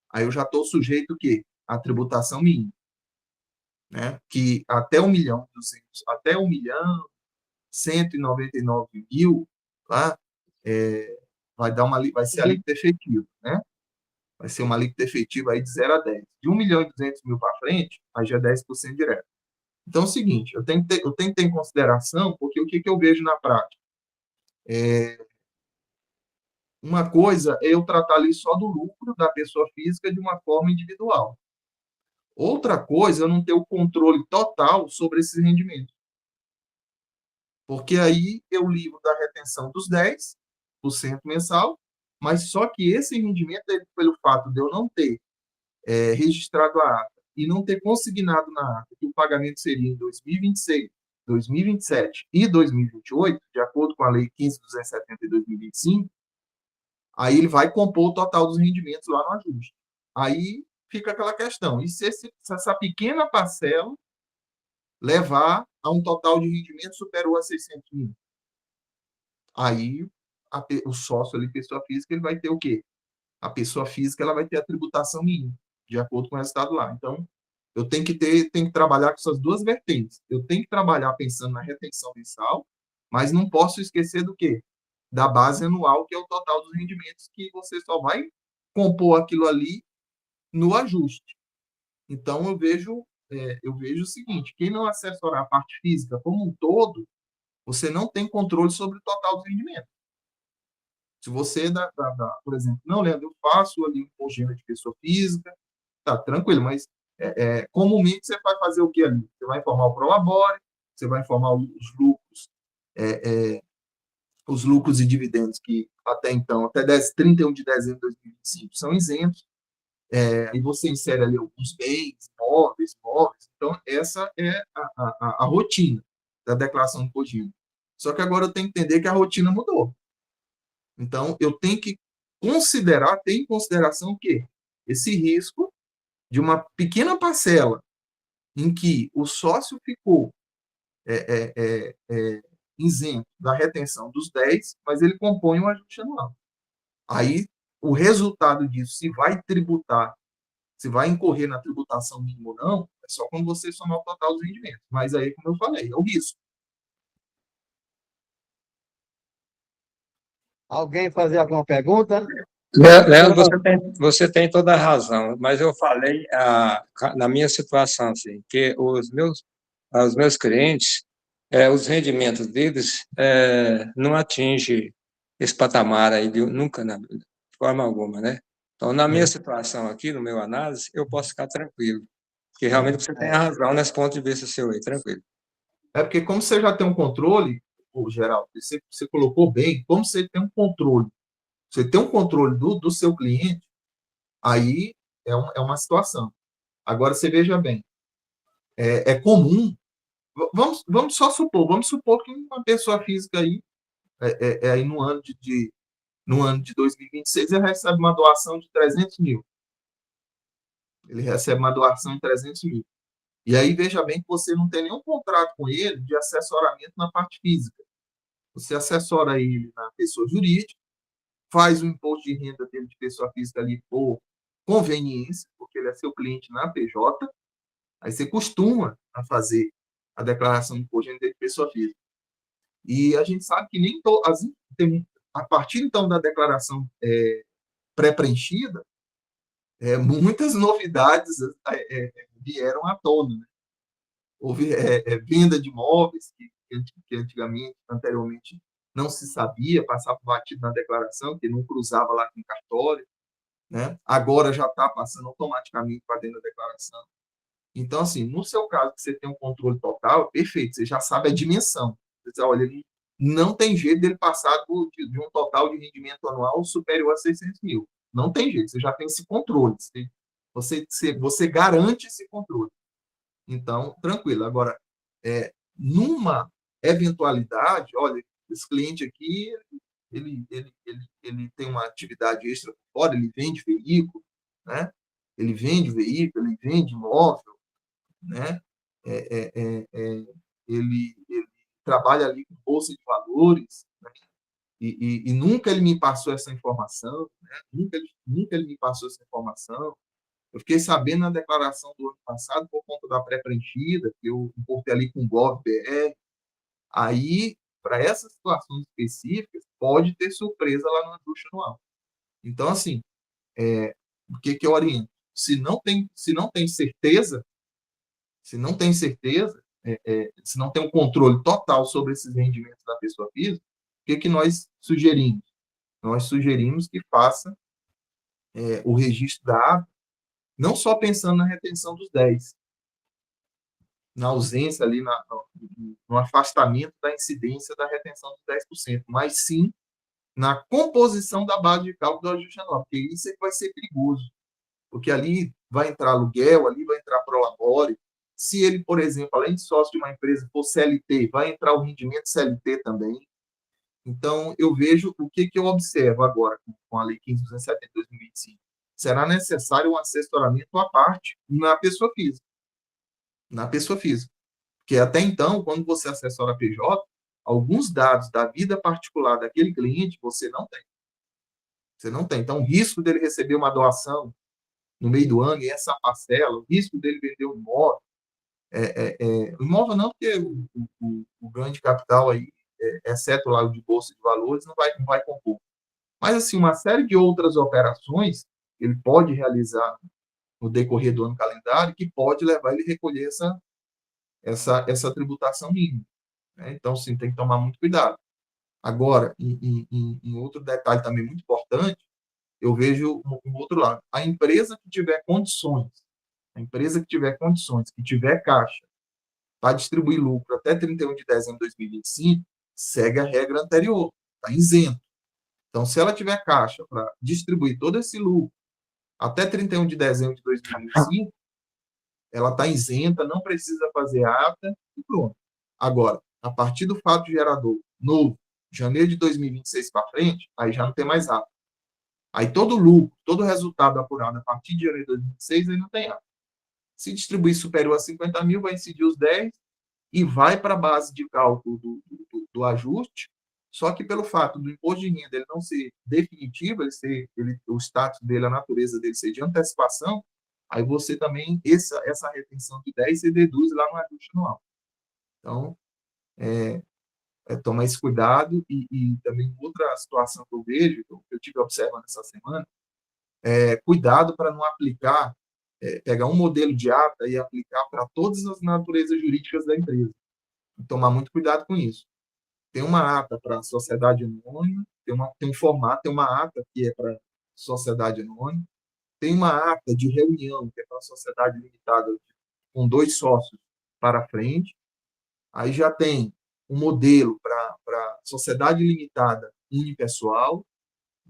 aí eu já estou sujeito o quê? À tributação mínima, né? Que até 1.199.000, tá? Vai ser a alíquota efetiva, né? Vai ser uma alíquota efetiva aí de 0 a 10. De 1.200.000 para frente, aí já é 10% direto. Então é o seguinte, eu tenho que ter em consideração, porque o que eu vejo na prática? Uma coisa é eu tratar ali só do lucro da pessoa física de uma forma individual. Outra coisa é eu não ter o controle total sobre esses rendimentos. Porque aí eu livro da retenção dos 10% mensal, mas só que esse rendimento, pelo fato de eu não ter registrado a ata e não ter consignado na ata que o pagamento seria em 2026, 2027 e 2028, de acordo com a Lei 15.270 de 2025, aí ele vai compor o total dos rendimentos lá no ajuste. Aí fica aquela questão, e se essa pequena parcela levar a um total de rendimento superior a 600 mil? Aí o sócio ali, pessoa física, ele vai ter o quê? A pessoa física ela vai ter a tributação mínima, de acordo com o resultado lá. Então, eu tenho que trabalhar com essas duas vertentes. Eu tenho que trabalhar pensando na retenção mensal, mas não posso esquecer do quê? Da base anual, que é o total dos rendimentos, que você só vai compor aquilo ali no ajuste. Então, eu vejo o seguinte, quem não assessorar a parte física como um todo, você não tem controle sobre o total dos rendimentos. Se você, por exemplo, não, Leandro, eu faço ali um congênero de pessoa física, tá tranquilo, mas comumente você vai fazer o que ali? Você vai informar o Prolabore, você vai informar os lucros e dividendos que até então, até 31 de dezembro de 2025, são isentos, e você insere ali alguns bens, móveis. Então, essa é a rotina da declaração de congênero. Só que agora eu tenho que entender que a rotina mudou. Então, eu tenho que ter em consideração que esse risco de uma pequena parcela em que o sócio ficou isento da retenção dos 10, mas ele compõe um ajuste anual. Aí, o resultado disso, se vai tributar Se vai incorrer na tributação mínima ou não, é só quando você somar o total dos rendimentos. Mas aí, como eu falei, é o risco. Alguém fazer alguma pergunta? Leandro, você tem toda a razão, mas eu falei na minha situação, assim, que os meus clientes, os rendimentos deles não atingem esse patamar aí, nunca, de forma alguma, né? Então, na minha situação aqui, no meu análise, eu posso ficar tranquilo, porque realmente você tem a razão nesse ponto de vista seu aí, tranquilo. É porque como você já tem um controle, Geraldo, você colocou bem, como você tem um controle, você tem um controle do seu cliente, aí é uma situação. Agora, você veja bem, é comum, vamos supor que uma pessoa física aí, aí no ano de 2026, ele recebe uma doação de 300 mil. Ele recebe uma doação de 300 mil. E aí, veja bem que você não tem nenhum contrato com ele de assessoramento na parte física. Você assessora ele na pessoa jurídica, faz o imposto de renda dele de pessoa física ali por conveniência, porque ele é seu cliente na PJ, aí você costuma a fazer a declaração de imposto de renda de pessoa física. E a gente sabe que nem a partir, então, da declaração pré-preenchida, muitas novidades vieram à tona, né? Houve venda de imóveis que anteriormente, não se sabia, passava batido na declaração, que não cruzava lá com o cartório, né? Agora já está passando automaticamente para dentro da declaração. Então, assim, no seu caso, que você tem um controle total, perfeito, você já sabe a dimensão. Você diz, olha, ele não tem jeito dele passar de um total de rendimento anual superior a 600 mil. Não tem jeito, você já tem esse controle. Você garante esse controle. Então, tranquilo. Agora, numa eventualidade, olha, esse cliente aqui, ele tem uma atividade extra fora, ele vende veículo, né? Ele vende veículo, ele vende imóvel, né? Ele trabalha ali com bolsa de valores, né? E nunca ele me passou essa informação, né? Nunca ele me passou essa informação. Eu fiquei sabendo na declaração do ano passado, por conta da pré-preenchida, que eu importei ali com o GOV-BR. Aí, para essas situações específicas, pode ter surpresa lá no ajuste anual. Então, assim, o que eu oriento? Se não tem certeza, se não tem um controle total sobre esses rendimentos da pessoa física, o que nós sugerimos? Nós sugerimos que faça o registro da ata, não só pensando na retenção dos 10, na ausência ali, no afastamento da incidência da retenção dos 10%, mas sim na composição da base de cálculo do ajuste anual, porque isso é que vai ser perigoso, porque ali vai entrar aluguel, ali vai entrar prolabore. Se ele, por exemplo, além de sócio de uma empresa, for CLT, vai entrar o rendimento CLT também. Então, eu vejo o que eu observo agora com a Lei 15.270 de 2025. Será necessário um assessoramento à parte na pessoa física. Na pessoa física. Porque até então, quando você assessora a PJ, alguns dados da vida particular daquele cliente você não tem. Você não tem. Então, o risco dele receber uma doação no meio do ano e essa parcela, o risco dele vender um imóvel, o imóvel não, porque o ganho de capital aí, exceto lá o de bolsa de valores, não vai compor. Mas, assim, uma série de outras operações ele pode realizar no decorrer do ano calendário que pode levar ele a recolher essa tributação mínima, né? Então, sim, tem que tomar muito cuidado. Agora, em outro detalhe também muito importante, eu vejo um outro lado. A empresa que tiver condições, que tiver caixa para distribuir lucro até 31 de dezembro de 2025, segue a regra anterior, está isento. Então, se ela tiver caixa para distribuir todo esse lucro até 31 de dezembro de 2025, ela está isenta, não precisa fazer ata e pronto. Agora, a partir do fato gerador novo, janeiro de 2026 para frente, aí já não tem mais ata. Aí todo lucro, todo resultado apurado a partir de janeiro de 2026, aí não tem ata. Se distribuir superior a 50 mil, vai incidir os 10 e vai para a base de cálculo do ajuste, só que pelo fato do imposto de renda ele não ser definitivo, o status dele, a natureza dele ser de antecipação, aí você também, essa retenção de 10, você deduz lá no ajuste anual. Então, tomar esse cuidado e também outra situação que eu vejo, que eu tive observando essa semana, cuidado para não aplicar, pegar um modelo de ata e aplicar para todas as naturezas jurídicas da empresa. Tomar muito cuidado com isso. Tem uma ata para sociedade anônima, tem um formato, tem uma ata que é para sociedade anônima, tem uma ata de reunião que é para sociedade limitada com 2 sócios para frente, aí já tem um modelo para sociedade limitada unipessoal,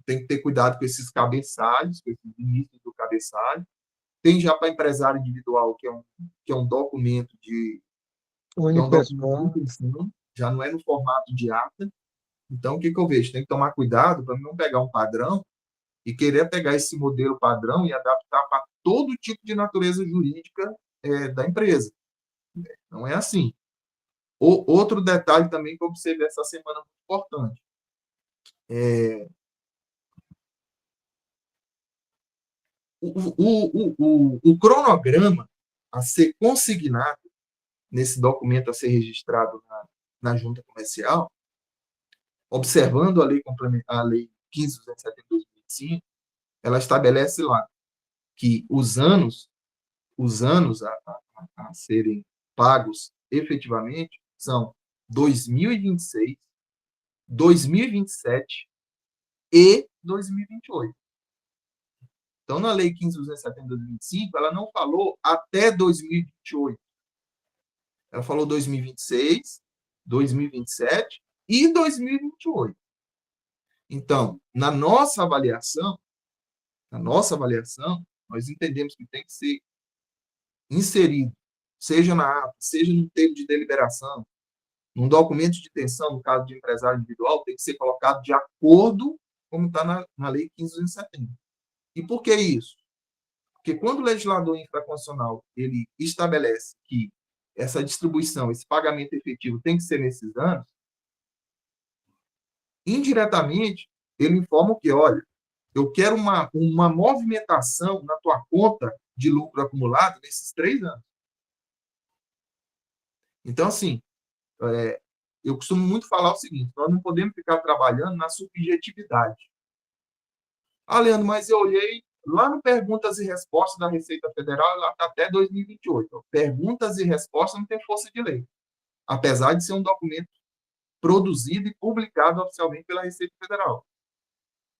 tem que ter cuidado com esses cabeçalhos, com esses inícios do cabeçalho. Tem já para empresário individual, que é um documento de intenção, já não é no formato de ata. Então, o que eu vejo? Tem que tomar cuidado para não pegar um padrão e querer pegar esse modelo padrão e adaptar para todo tipo de natureza jurídica da empresa. Não é assim. Outro detalhe também que eu observei essa semana muito importante. O cronograma a ser consignado nesse documento a ser registrado na junta comercial, observando a lei 15.270 de 2005, ela estabelece lá que os anos a serem pagos efetivamente são 2026, 2027 e 2028. Então, na Lei 15.270 de 2025, ela não falou até 2028. Ela falou 2026, 2027 e 2028. Então, na nossa avaliação, nós entendemos que tem que ser inserido, seja na ata, seja no termo de deliberação, num documento de intenção, no caso de empresário individual, tem que ser colocado de acordo como está na Lei 15.270. E por que isso? Porque quando o legislador infraconstitucional ele estabelece que essa distribuição, esse pagamento efetivo tem que ser nesses anos, indiretamente, ele informa que, olha, eu quero uma movimentação na tua conta de lucro acumulado nesses 3 anos. Então, assim, eu costumo muito falar o seguinte, nós não podemos ficar trabalhando na subjetividade. Ah, Leandro, mas eu olhei lá no Perguntas e Respostas da Receita Federal, lá está até 2028. Perguntas e Respostas não tem força de lei, apesar de ser um documento produzido e publicado oficialmente pela Receita Federal.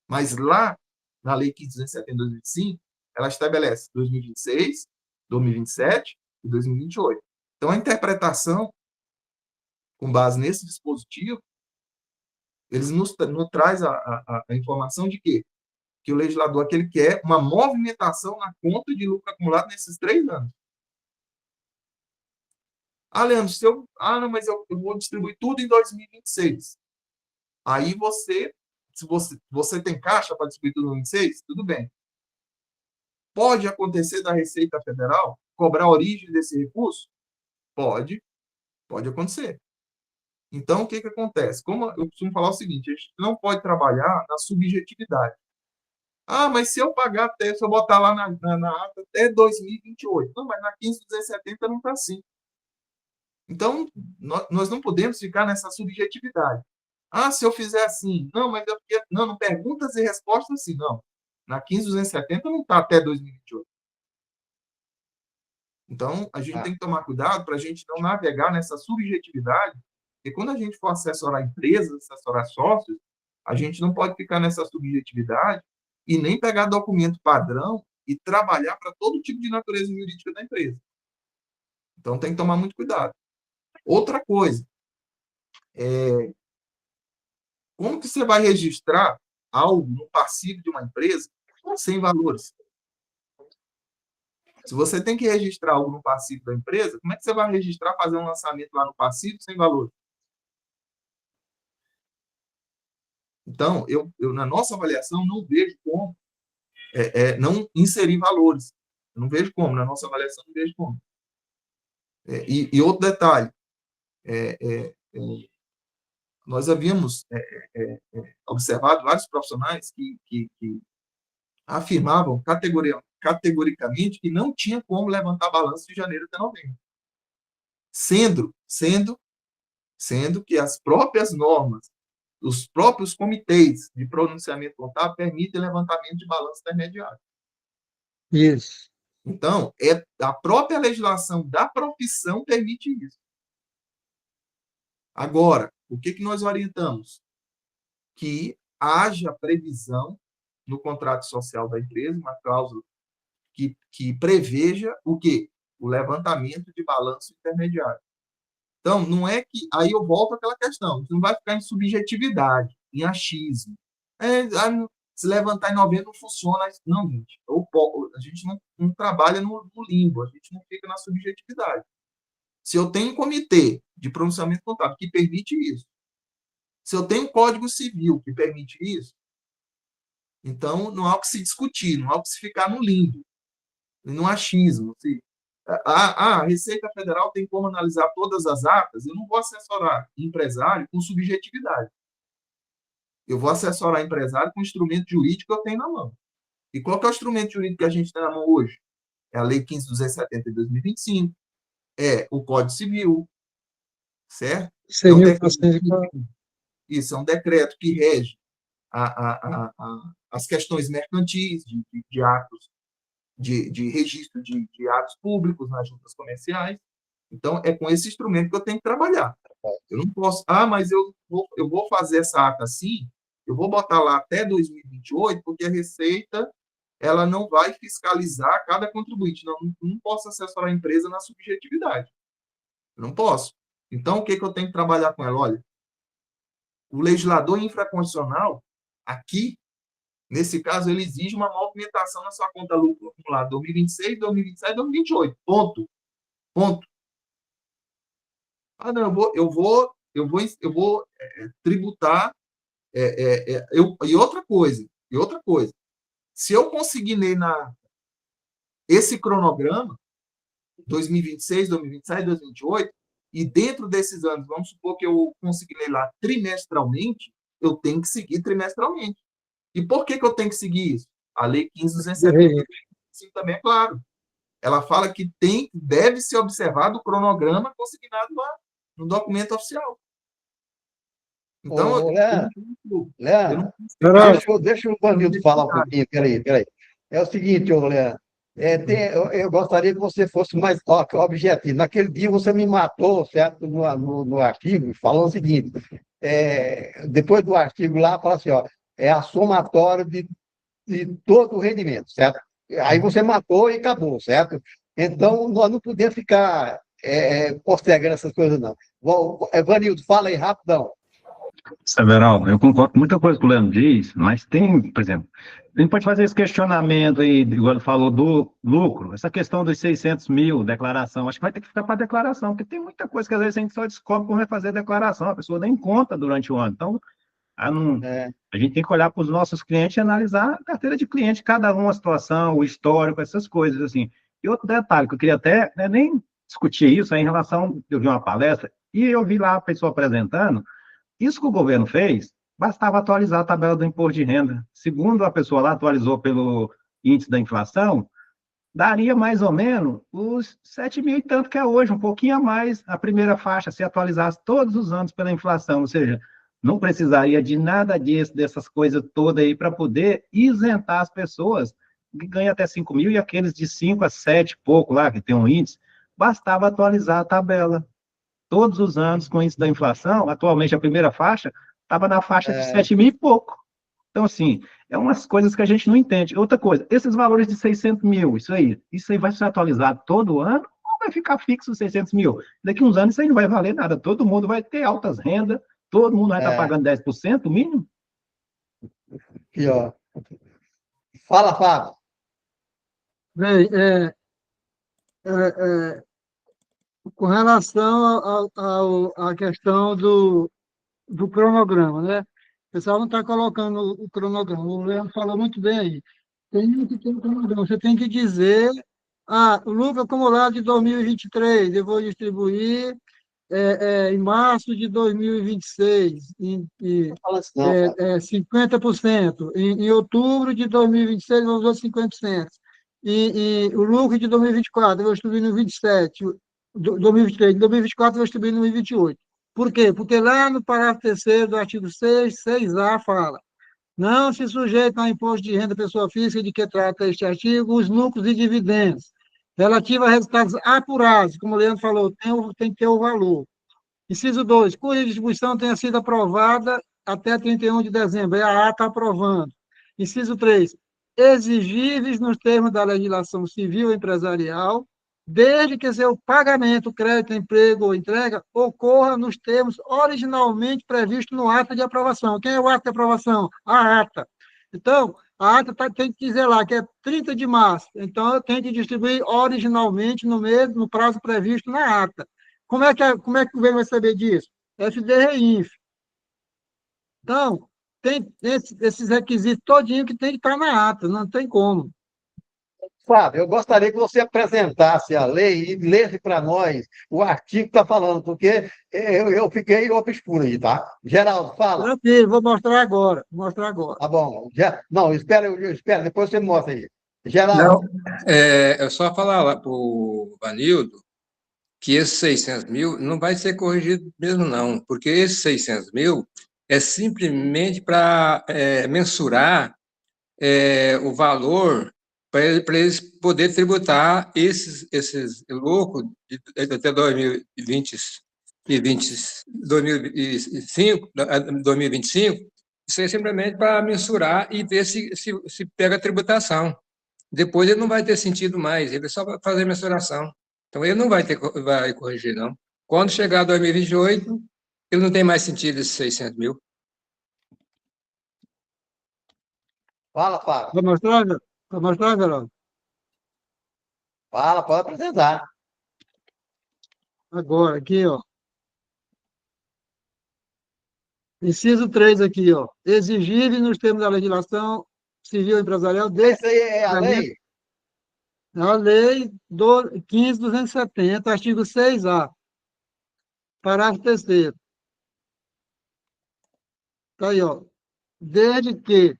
Mas lá, na Lei 15.270 de 2005, ela estabelece 2026, 2027 e 2028. Então, a interpretação, com base nesse dispositivo, eles nos traz a informação de quê? Que o legislador aquele quer uma movimentação na conta de lucro acumulado nesses 3 anos. Ah, Leandro, não, mas eu vou distribuir tudo em 2026. Aí se você tem caixa para distribuir tudo em 2026, tudo bem. Pode acontecer da Receita Federal cobrar a origem desse recurso? Pode acontecer. Então, o que acontece? Como eu costumo falar o seguinte, a gente não pode trabalhar na subjetividade. Ah, mas se eu botar lá na ata até 2028. Não, mas na 15.270 não está assim. Então, nós não podemos ficar nessa subjetividade. Ah, se eu fizer assim. Não, mas não perguntas e respostas assim. Não. Na 15.270 não está até 2028. Então, a gente tem que tomar cuidado para a gente não navegar nessa subjetividade, porque quando a gente for assessorar empresas, assessorar sócios, a gente não pode ficar nessa subjetividade e nem pegar documento padrão e trabalhar para todo tipo de natureza jurídica da empresa. Então, tem que tomar muito cuidado. Outra coisa, como que você vai registrar algo no passivo de uma empresa sem valores? Se você tem que registrar algo no passivo da empresa, como é que você vai registrar, fazer um lançamento lá no passivo sem valores? Então, eu na nossa avaliação, não vejo como não inserir valores. Eu não vejo como, na nossa avaliação, não vejo como. E outro detalhe, nós havíamos observado vários profissionais que afirmavam categoricamente que não tinha como levantar balanço de janeiro até novembro. Sendo que as próprias normas, os próprios comitês de pronunciamento contábil permitem levantamento de balanço intermediário. Isso. Então, a própria legislação da profissão permite isso. Agora, o que nós orientamos? Que haja previsão no contrato social da empresa, uma cláusula que preveja o quê? O levantamento de balanço intermediário. Então, não é que... Aí eu volto àquela questão. Não vai ficar em subjetividade, em achismo. Se levantar em novembro não funciona. Não, gente. A gente não trabalha no limbo. A gente não fica na subjetividade. Se eu tenho um comitê de pronunciamento contábil que permite isso, se eu tenho um Código Civil que permite isso, então não há o que se discutir, não há o que se ficar no limbo, no achismo. A Receita Federal tem como analisar todas as atas. Eu não vou assessorar empresário com subjetividade. Eu vou assessorar empresário com o instrumento jurídico que eu tenho na mão. E qual que é o instrumento jurídico que a gente tem na mão hoje? É a Lei 15.270 de 2025, é o Código Civil, certo? Isso, é um decreto que rege as questões mercantis de atos, de registro de atos públicos nas juntas comerciais. Então, é com esse instrumento que eu tenho que trabalhar. Eu não posso... mas eu vou fazer essa ata assim, eu vou botar lá até 2028, porque a Receita ela não vai fiscalizar cada contribuinte. Não posso assessorar a empresa na subjetividade. Eu não posso. Então, o que eu tenho que trabalhar com ela? Olha, o legislador infraconstitucional, aqui, nesse caso, ele exige uma movimentação na sua conta lucro acumulado 2026, 2027, 2028. Ponto. Não, eu vou tributar. E outra coisa. Se eu consignei esse cronograma, 2026, 2027, 2028, e dentro desses anos, vamos supor que eu consignei lá trimestralmente, eu tenho que seguir trimestralmente. E por que eu tenho que seguir isso? A Lei 15.270 também é claro. Ela fala que deve ser observado o cronograma consignado lá no documento oficial. Então, Leandro, deixa o Vanildo falar um pouquinho. Peraí. É o seguinte, Leandro. Eu gostaria que você fosse mais objetivo. Naquele dia você me matou, certo? No artigo, falando o seguinte: depois do artigo lá, fala assim, é a somatória de todo o rendimento, certo? Aí você matou e acabou, certo? Então, nós não podemos ficar postergando essas coisas, não. Vanildo, fala aí rapidão. Several, eu concordo com muita coisa que o Leandro diz, mas tem, por exemplo, a gente pode fazer esse questionamento aí, igual ele falou, do lucro, essa questão dos 600 mil, declaração, acho que vai ter que ficar para declaração, porque tem muita coisa que às vezes a gente só descobre quando vai fazer a declaração, a pessoa nem conta durante o ano. Então, a gente tem que olhar para os nossos clientes e analisar a carteira de cliente, cada um a situação, o histórico, essas coisas, assim. E outro detalhe, que eu queria até nem discutir isso, em relação, eu vi uma palestra, e eu vi lá a pessoa apresentando. Isso que o governo fez, bastava atualizar a tabela do imposto de renda. Segundo a pessoa lá atualizou pelo índice da inflação, daria mais ou menos os 7 mil e tanto que é hoje, um pouquinho a mais a primeira faixa, se atualizasse todos os anos pela inflação, ou seja, não precisaria de nada disso, dessas coisas todas aí, para poder isentar as pessoas que ganham até 5 mil e aqueles de 5 a 7 pouco lá, que tem um índice, bastava atualizar a tabela. Todos os anos, com isso da inflação, atualmente a primeira faixa estava na faixa de 7 mil e pouco. Então, assim, é umas coisas que a gente não entende. Outra coisa, esses valores de 600 mil, isso aí vai ser atualizado todo ano ou vai ficar fixo 600 mil? Daqui a uns anos isso aí não vai valer nada. Todo mundo vai ter altas rendas, todo mundo vai estar pagando 10% mínimo. Aqui, ó. Fala, Fábio. Bem, com relação à questão do cronograma, né? O pessoal não está colocando o cronograma. O Leandro falou muito bem aí. Tem que ter um cronograma. Você tem que dizer, o lucro acumulado de 2023, eu vou distribuir em março de 2026, 50%. Em outubro de 2026, eu vou usar 50%. e o lucro de 2024 eu vou distribuir no 27, 2023, em 2024 eu vou distribuir no 2028. Por quê? Porque lá no parágrafo 3º do artigo 6A fala: não se sujeita ao imposto de renda pessoa física de que trata este artigo os lucros e dividendos relativos a resultados apurados, como o Leandro falou, tem que ter o valor. Inciso 2, cuja distribuição tenha sido aprovada até 31 de dezembro, é a ata aprovando. Inciso 3, exigíveis nos termos da legislação civil e empresarial, desde que seu pagamento, crédito, emprego ou entrega ocorra nos termos originalmente previstos no ato de aprovação. Quem é o ato de aprovação? A ata. Então, a ata tem que dizer lá que é 30 de março, então eu tenho que distribuir originalmente no prazo previsto na ata. Como é que o governo vai saber disso? FDRINF. Então, tem esses requisitos todinho que tem que estar na ata, não tem como. Fábio, eu gostaria que você apresentasse a lei e lesse para nós o artigo que está falando, porque eu fiquei obscuro aí, tá? Geraldo, fala. Tranquilo, vou mostrar agora. Vou mostrar agora. Tá bom. Não, espera, depois você mostra aí. Não, Geraldo, é só falar lá para o Vanildo que esses 600 mil não vai ser corrigido mesmo, não, porque esses 600 mil é simplesmente para mensurar o valor para eles poderem tributar esses lucros até 2020 e 2025, isso é simplesmente para mensurar e ver se pega a tributação. Depois ele não vai ter sentido mais, ele só vai fazer mensuração. Então ele não vai corrigir, não. Quando chegar 2028, ele não tem mais sentido esses 600 mil. fala, Fábio. Vou mostrar, Geraldo? Fala, pode apresentar. Agora, aqui, ó. Inciso 3 aqui, ó. Exigível nos termos da legislação civil e empresarial Essa aí é a lei? a lei 15.270, artigo 6A, parágrafo 3º. Está aí, ó. Desde que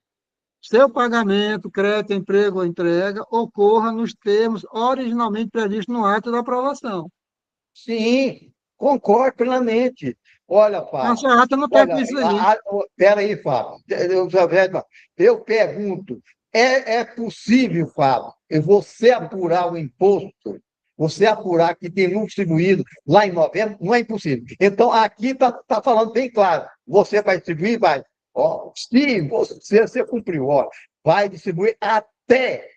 seu pagamento, crédito, emprego ou entrega ocorra nos termos originalmente previstos no ato da aprovação. Sim, concordo plenamente. Olha, Fábio. Nossa ata não está com isso aí. Espera aí, Fábio. Eu pergunto, é possível, Fábio, você apurar o imposto, você apurar que tem lucro distribuído lá em novembro? Não é impossível. Então, aqui está falando bem claro. Você vai distribuir? Vai. Ó, se você cumpriu, ó, vai distribuir até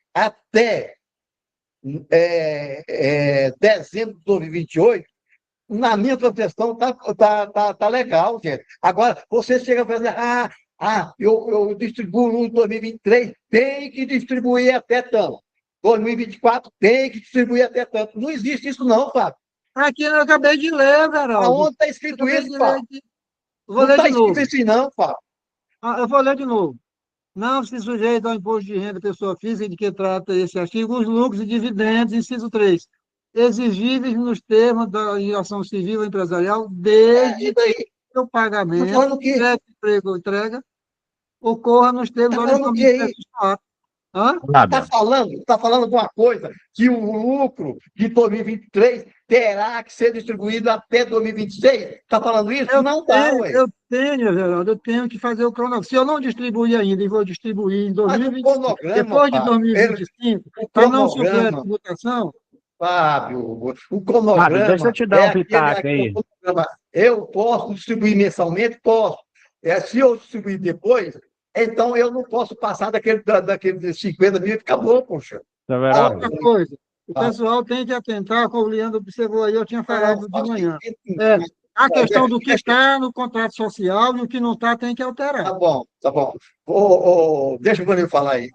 dezembro de 2028. Na minha proteção tá legal, gente. Agora, você chega a fazer, eu distribuo no 2023, tem que distribuir até tanto. 2024, tem que distribuir até tanto. Não existe isso não, Fábio. Aqui eu acabei de ler, Geraldo. Aonde está escrito isso, Fábio? Vou Não ler está de novo. escrito isso não, Fábio. Eu vou ler de novo. Não se sujeita ao imposto de renda pessoa física de que trata esse artigo os lucros e dividendos, inciso 3, exigíveis nos termos da legislação civil e empresarial, desde que o pagamento, crédito, emprego ou entrega ocorra nos termos originalmente previstos no ato. Está falando de uma coisa que o lucro de 2023 terá que ser distribuído até 2026? Está falando isso? Não está, ué. Eu tenho, Geraldo, eu tenho que fazer o cronograma. Se eu não distribuir ainda e vou distribuir em 2025, depois de 2025, para não sofrer a tributação. Fábio, o cronograma. Fábio, deixa eu te dar um pitaco aí. Eu posso distribuir mensalmente? Posso. Se eu distribuir depois, então eu não posso passar daquele 50 mil e ficar bom, poxa. Outra coisa, o pessoal tem que atentar, como o Leandro observou aí, eu tinha falado de manhã. A questão do que está no contrato social e o que não está tem que alterar. Tá bom. Deixa o Vanildo falar aí.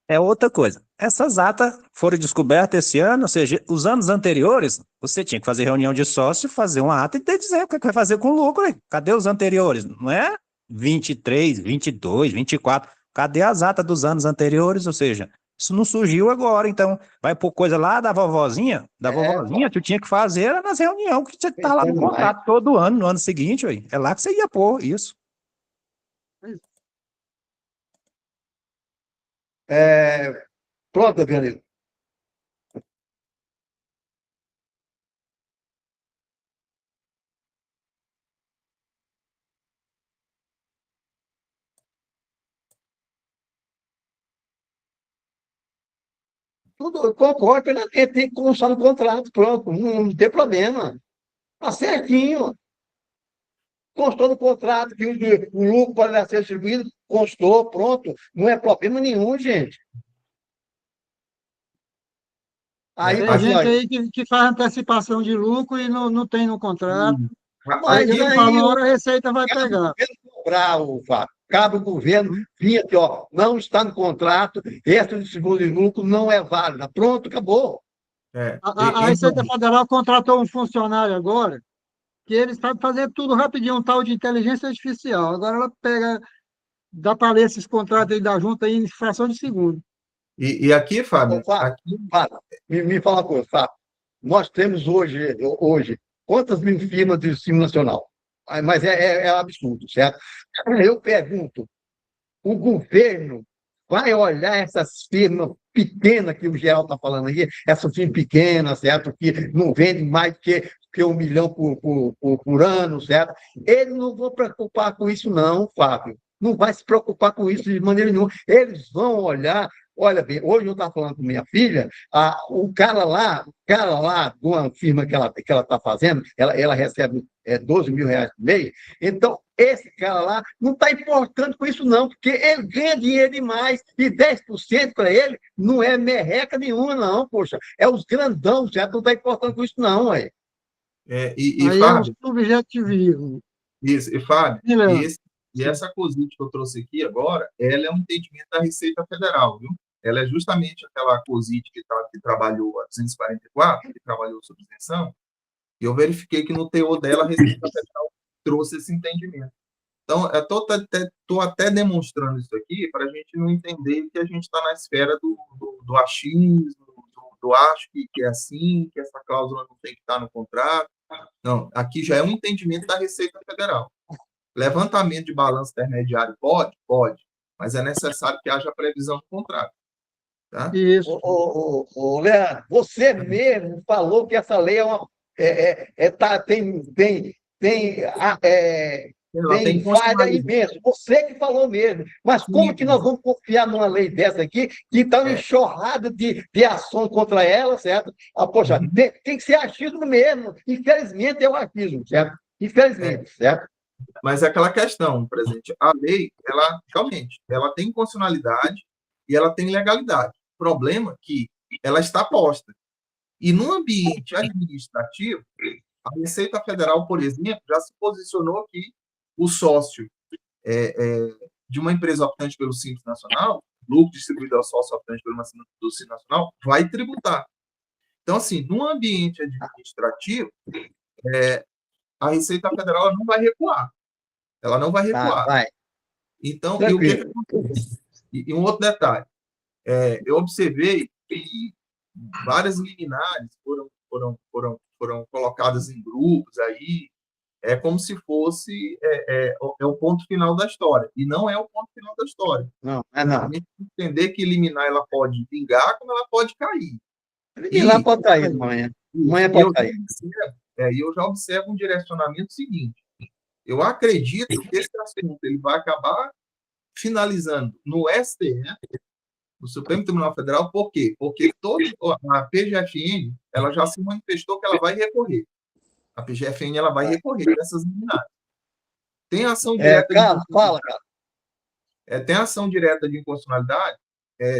É outra coisa. Essas atas foram descobertas esse ano, ou seja, os anos anteriores, você tinha que fazer reunião de sócio, fazer uma ata e dizer o que vai fazer com o lucro. Aí. Cadê os anteriores? Não é 23, 22, 24. Cadê as atas dos anos anteriores? Ou seja, isso não surgiu agora. Então, vai por coisa lá da vovozinha, tu tinha que fazer nas reuniões que você está lá no contrato todo ano, no ano seguinte. Ué. É lá que você ia pôr isso. Pronto, Vanildo. Tudo, eu concordo plenamente, tem que constar no contrato, pronto, não tem problema. Está certinho. Constou no contrato que o lucro pode ser distribuído, constou, pronto. Não é problema nenhum, gente. Aí, Tem assim, ó, gente aí que faz antecipação de lucro e não tem no contrato. Aí mas chega aí para uma hora, a Receita vai cabe o pegar. governo cobrar, o Fábio. Cabe o governo vir aqui, ó, não está no contrato, essa distribuição de lucro não é válida. Pronto, acabou. A Receita Federal contratou um funcionário agora que ele sabe fazer tudo rapidinho, um tal de inteligência artificial. Agora ela pega, dá para ler esses contratos aí da junta aí em fração de segundo. E aqui, Fábio, Fábio, aqui, Fábio, me fala uma coisa, Fábio. Nós temos hoje quantas mil firmas de ensino nacional? Mas é absurdo, certo? Eu pergunto, o governo vai olhar essas firmas pequenas que o Geraldo está falando aí, essas firmas pequenas, certo? Que não vendem mais que 1 milhão por ano, certo? Eles não vão preocupar com isso, não, Fábio. Não vai se preocupar com isso de maneira nenhuma. Eles vão olhar. Olha bem, hoje eu estava falando com minha filha, o cara lá de uma firma que ela está fazendo, ela recebe 12 mil reais por mês, então esse cara lá não está importando com isso, não, porque ele ganha dinheiro demais e 10% para ele não é merreca nenhuma, não, poxa. É os grandão, certo? Não está importando com isso, não, ué. e Aí é um Fábio, subjetivismo. isso, e Fábio, Hein, Leandro? e essa COSIT que eu trouxe aqui agora, ela é um entendimento da Receita Federal, viu? Ela é justamente aquela COSIT que trabalhou a 244, que trabalhou sobre isenção, e eu verifiquei que no teor dela a Receita Federal trouxe esse entendimento. Então, eu estou até demonstrando isso aqui para a gente não entender que a gente está na esfera do achismo, do acho que é assim, que essa cláusula não tem que estar no contrato. Não, aqui já é um entendimento da Receita Federal. Levantamento de balanço intermediário pode? Pode, mas é necessário que haja previsão do contrato. Tá? Isso. Leandro, você mesmo falou que essa lei Ela tem tem falha constitucionalidade. imensa. Você que falou mesmo. Mas como que nós vamos confiar numa lei dessa aqui, que está uma enxurrada de ação contra ela, certo? Poxa, tem que ser achismo mesmo. Infelizmente é o achismo, certo? Infelizmente, certo? Mas é aquela questão, presidente, a lei, ela realmente, ela tem constitucionalidade e ela tem legalidade. O problema é que ela está posta. E no ambiente administrativo, a Receita Federal, por exemplo, já se posicionou que o sócio de uma empresa optante pelo Simples Nacional, lucro distribuído ao sócio optante pelo Simples Nacional, vai tributar. Então, assim, no ambiente administrativo, a Receita Federal ela não vai recuar. Ela não vai recuar. Vai. Então, e o que acontece? E um outro detalhe, eu observei que várias liminares foram colocadas em grupos aí, é como se fosse o ponto final da história. E não é o ponto final da história. Não. A gente tem que entender que liminar ela pode vingar como ela pode cair. Liminar pode cair amanhã. Amanhã pode cair. E eu já observo um direcionamento seguinte. Eu acredito que esse assunto ele vai acabar finalizando no STF, no Supremo Tribunal Federal. Por quê? Porque a PGFN ela já se manifestou que ela vai recorrer. A PGFN ela vai recorrer dessas liminares. Tem ação direta tem ação direta de inconstitucionalidade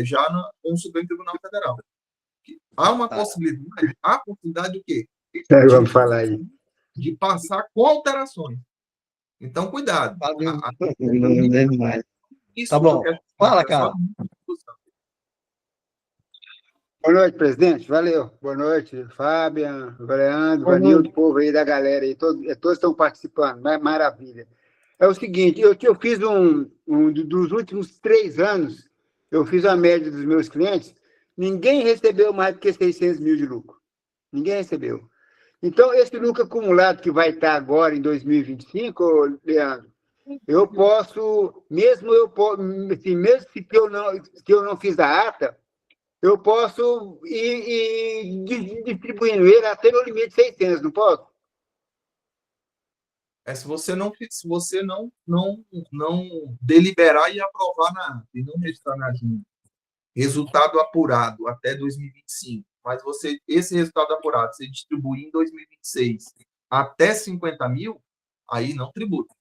já no Supremo Tribunal Federal. Há uma possibilidade, do quê? Vamos falar aí. De passar com alterações. Então, cuidado. Tá bom. Fala, cara. Boa noite, presidente. Valeu. Boa noite, Fábio, Leandro, Vanildo, o povo aí da galera aí. Todos estão participando. Maravilha. É o seguinte, eu fiz dos últimos 3 anos, eu fiz a média dos meus clientes, ninguém recebeu mais do que 600 mil de lucro. Ninguém recebeu. Então, esse lucro acumulado que vai estar agora em 2025, Leandro, eu posso, mesmo que eu não fiz a ata, eu posso ir distribuindo ele até no limite de 600, não posso? Se você não deliberar e aprovar na ata, e não registrar na agenda. resultado apurado até 2025, mas esse resultado apurado você distribuir em 2026 até 50 mil, aí não tributa.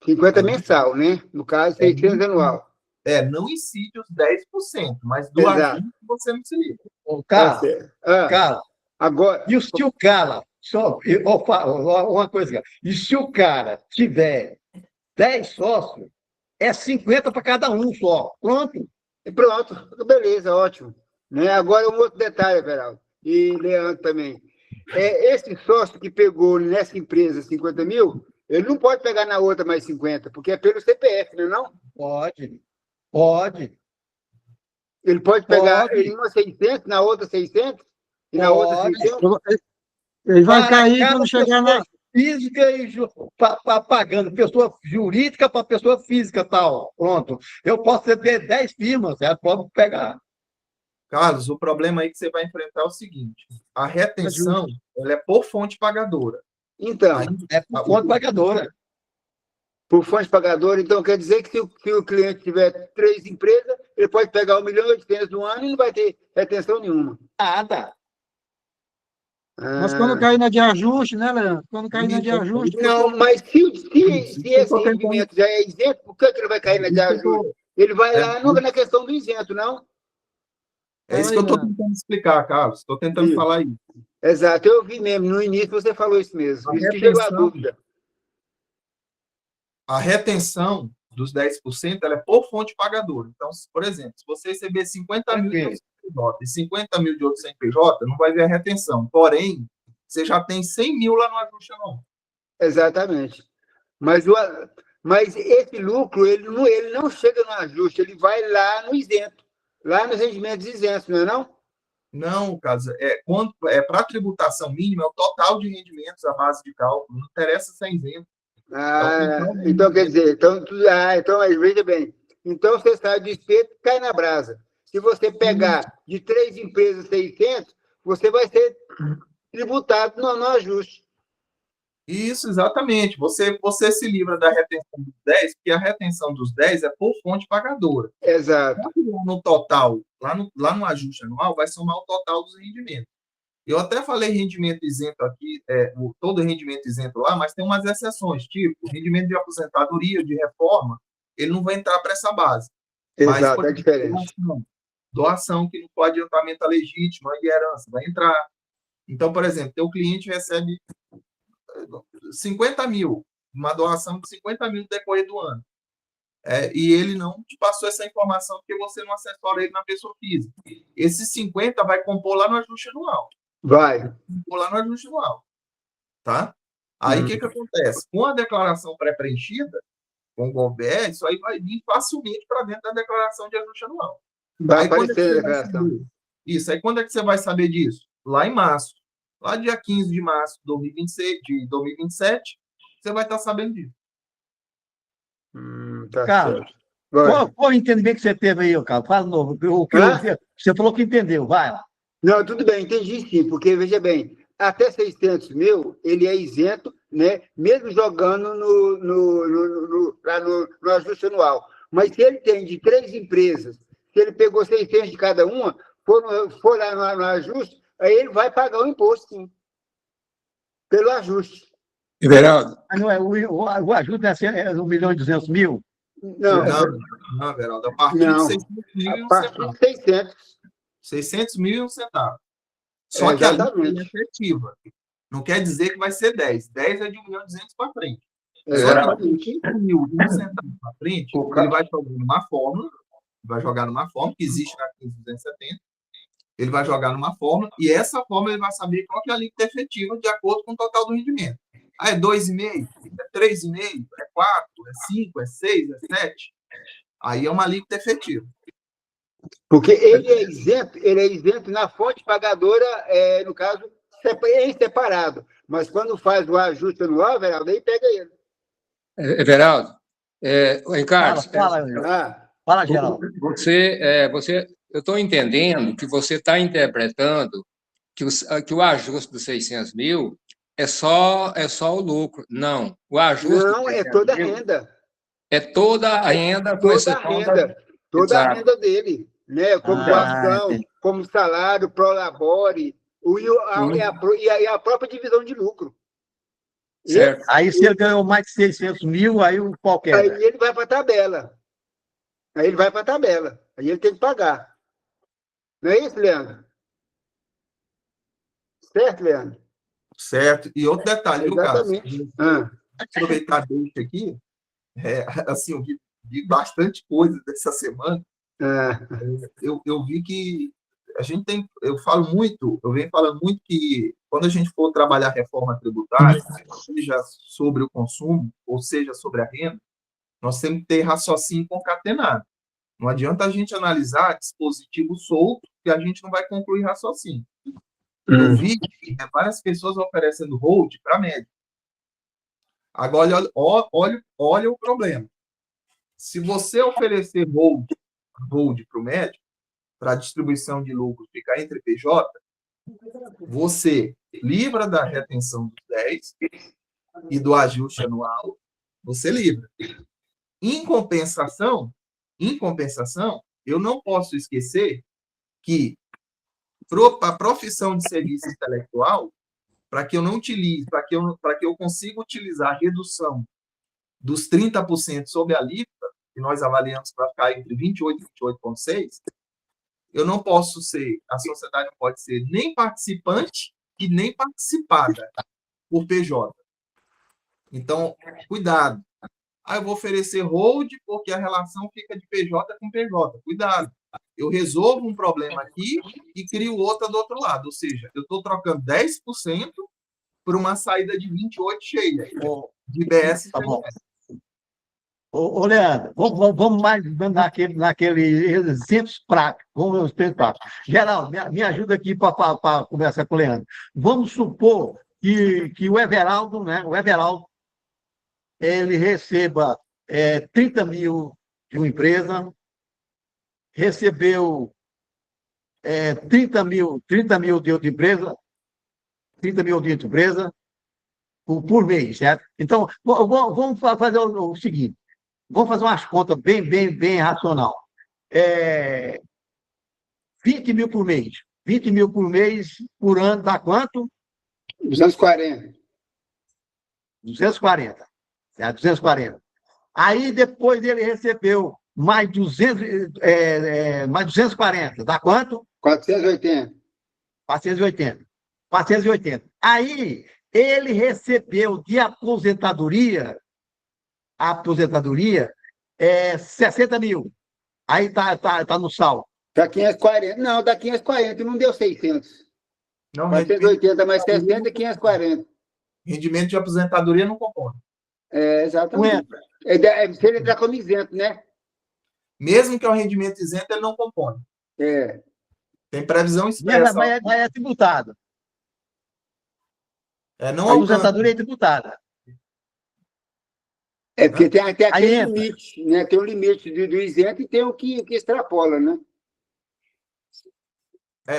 50 mensal, né? No caso, 600 anual. Não incide os 10%, mas do Exato. ajuste você não se livra. Tá certo. Cara, Agora, e se o cara, uma coisa, cara, e se o cara tiver 10 sócios, é 50 para cada um só. Pronto. pronto, beleza, ótimo. Né? Agora, um outro detalhe, Everaldo, e Leandro também. Esse sócio que pegou nessa empresa 50 mil, ele não pode pegar na outra mais 50, porque é pelo CPF, não é não? Pode. Ele pode pegar Pode. em uma 600, na outra 600, e na outra 600? Ele vai cair quando chegar na... Física e pagando pessoa jurídica para pessoa física, tal. Pronto. Eu posso ter 10 firmas, pode pegar. Carlos, o problema aí que você vai enfrentar é o seguinte: a retenção ela é por fonte pagadora. Então, É por fonte pagadora. por fonte pagadora, então quer dizer que se o cliente tiver 3 empresas, ele pode pegar 1.800.000 no ano e não vai ter retenção nenhuma. Nada. Mas quando cair na de ajuste, né, Leandro? Quando cair na de ajuste... Não, mas se esse rendimento já é isento, por que ele vai cair na de ajuste? Ele vai lá na questão do isento, não? É isso que eu estou tentando explicar, Carlos. Estou tentando falar isso. Exato, eu vi mesmo. No início você falou isso mesmo. Isso que chegou a dúvida. A retenção dos 10% ela é por fonte pagadora. Então, por exemplo, se você receber 50 mil de CNPJ e 50 mil de outro CNPJ, não vai ver a retenção. Porém, você já tem 100 mil lá no ajuste anual. Exatamente. Mas esse lucro, ele não chega no ajuste, ele vai lá no isento, lá nos rendimentos isentos, não é não? Não, Carlos. Para a tributação mínima, é o total de rendimentos à base de cálculo. Não interessa se é isento. Então quer dizer, mas veja bem, então você sai do espeto e cai na brasa. Se você pegar de 3 empresas 600, você vai ser tributado no ajuste. Isso, exatamente. Você se livra da retenção dos 10, porque a retenção dos 10 é por fonte pagadora. Exato. No total, lá no ajuste anual, vai somar o total dos rendimentos. Eu até falei rendimento isento aqui, todo rendimento isento lá, mas tem umas exceções, tipo rendimento de aposentadoria, de reforma, ele não vai entrar para essa base. Exato, é diferente. Doação, que não for adiantamento legítimo, e herança, vai entrar. Então, por exemplo, teu cliente recebe 50 mil, uma doação de 50 mil no decorrer do ano. E ele não te passou essa informação porque você não assessora ele na pessoa física. Esses 50 vai compor lá no ajuste anual. Vai. Compor lá no ajuste anual. Tá? Aí, o que acontece? Com a declaração pré-preenchida, com o GOVBR, isso aí vai vir facilmente para dentro da declaração de ajuste anual. Vai aparecer a declaração. Isso. Aí, quando é que você vai saber disso? Lá em março. Lá dia 15 de março de 2027, você vai estar sabendo disso. Tá Carlos, certo. qual o entendimento que você teve aí, Carlos? Fala de novo. Você falou que entendeu, vai lá. Não, tudo bem, entendi sim, porque, veja bem, até 600 mil, ele é isento, né, mesmo jogando lá no ajuste anual. Mas se ele tem de 3 empresas, se ele pegou 600 de cada uma, for lá no ajuste, aí ele vai pagar o imposto, sim, pelo ajuste. Everaldo. Não é, o ajuste é 1.200.000? Não, Everaldo. A partir de 600 mil e um centavo. 600 mil e um centavo. Só que a lei é efetiva. Não quer dizer que vai ser 10. 10 é de 1.200.000 para frente. Só que de 600 mil e um centavo para frente, ele vai jogar numa fórmula, que existe na 15.270. Ele vai jogar numa fórmula, e essa fórmula ele vai saber qual que é a alíquota efetiva de acordo com o total do rendimento. É 2,5, é 3,5, é 4, é 5, é 6, é 7. Aí é uma alíquota efetiva. Porque ele é isento na fonte pagadora, no caso, em separado. Mas quando faz o ajuste anual, Everaldo, aí pega ele. Everaldo, Carlos. Fala, Geraldo. Eu estou entendendo que você está interpretando que o ajuste dos 600 mil é só o lucro. Não. O ajuste. Não, é toda a renda. É toda a renda com exceção toda a renda dele. né? Como doação, entendi. como salário, prolabore, e a própria divisão de lucro. Certo. Aí, se ele ganhou mais de 600 mil, aí o pau Aí quebra. ele vai para a tabela. Aí ele vai para a tabela. Aí ele tem que pagar. Não é isso, Leandro? Certo, Leandro? Certo. E outro detalhe, viu, Carlos? Exatamente. Ah, Aproveitar deixa aqui, assim, eu vi bastante coisa dessa semana. ah, Eu vi que a gente tem, eu venho falando muito que quando a gente for trabalhar a reforma tributária, seja sobre o consumo, ou seja sobre a renda, nós temos que ter raciocínio concatenado. Não adianta a gente analisar dispositivo solto, que a gente não vai concluir raciocínio. Eu vi que várias pessoas oferecendo hold para médico. Agora, olha o problema. Se você oferecer hold para o médico, para a distribuição de lucros ficar entre PJ, você livra da retenção dos 10 e do ajuste anual, você livra. Em compensação, eu não posso esquecer que a profissão de serviço intelectual, para que eu não utilize, para que eu consiga utilizar a redução dos 30% sobre a alíquota, que nós avaliamos para ficar entre 28 e 28,6, eu não posso ser, a sociedade não pode ser nem participante e nem participada por PJ. Então, cuidado. Eu vou oferecer hold porque a relação fica de PJ com PJ. Cuidado. Eu resolvo um problema aqui e crio outra do outro lado. Ou seja, eu estou trocando 10% por uma saída de 28 cheia de BS. Tá bom. Ô, Leandro, vamos mais naquele exemplos práticos. Vamos aos exemplos práticos. Geraldo, me ajuda aqui para conversar com o Leandro. Vamos supor que o Everaldo, né? O Everaldo, ele receba 30 mil de uma empresa, recebeu 30 mil de outra empresa, 30 mil de outra empresa por mês, certo? Então, vamos fazer o seguinte. Vamos fazer umas contas bem racional. 20 mil por mês. 20 mil por mês, por ano, dá quanto? 240. 240. Certo? 240. Aí, depois ele recebeu mais 240. Dá quanto? 480. 480. 480. Aí, ele recebeu de aposentadoria 60 mil. Aí tá no sal. Dá 540. Não, dá 540. Não deu 600. Não, 480 mais 60 é 540. rendimento de aposentadoria não compõe. Exatamente. Se ele entrar como isento, né? Mesmo que é um rendimento isento, ele não compõe. Tem previsão expressa. Mas é tributado. Não a aposentadoria é tributada. Porque tem aquele limite, né? Tem um limite do isento e tem o que extrapola, né?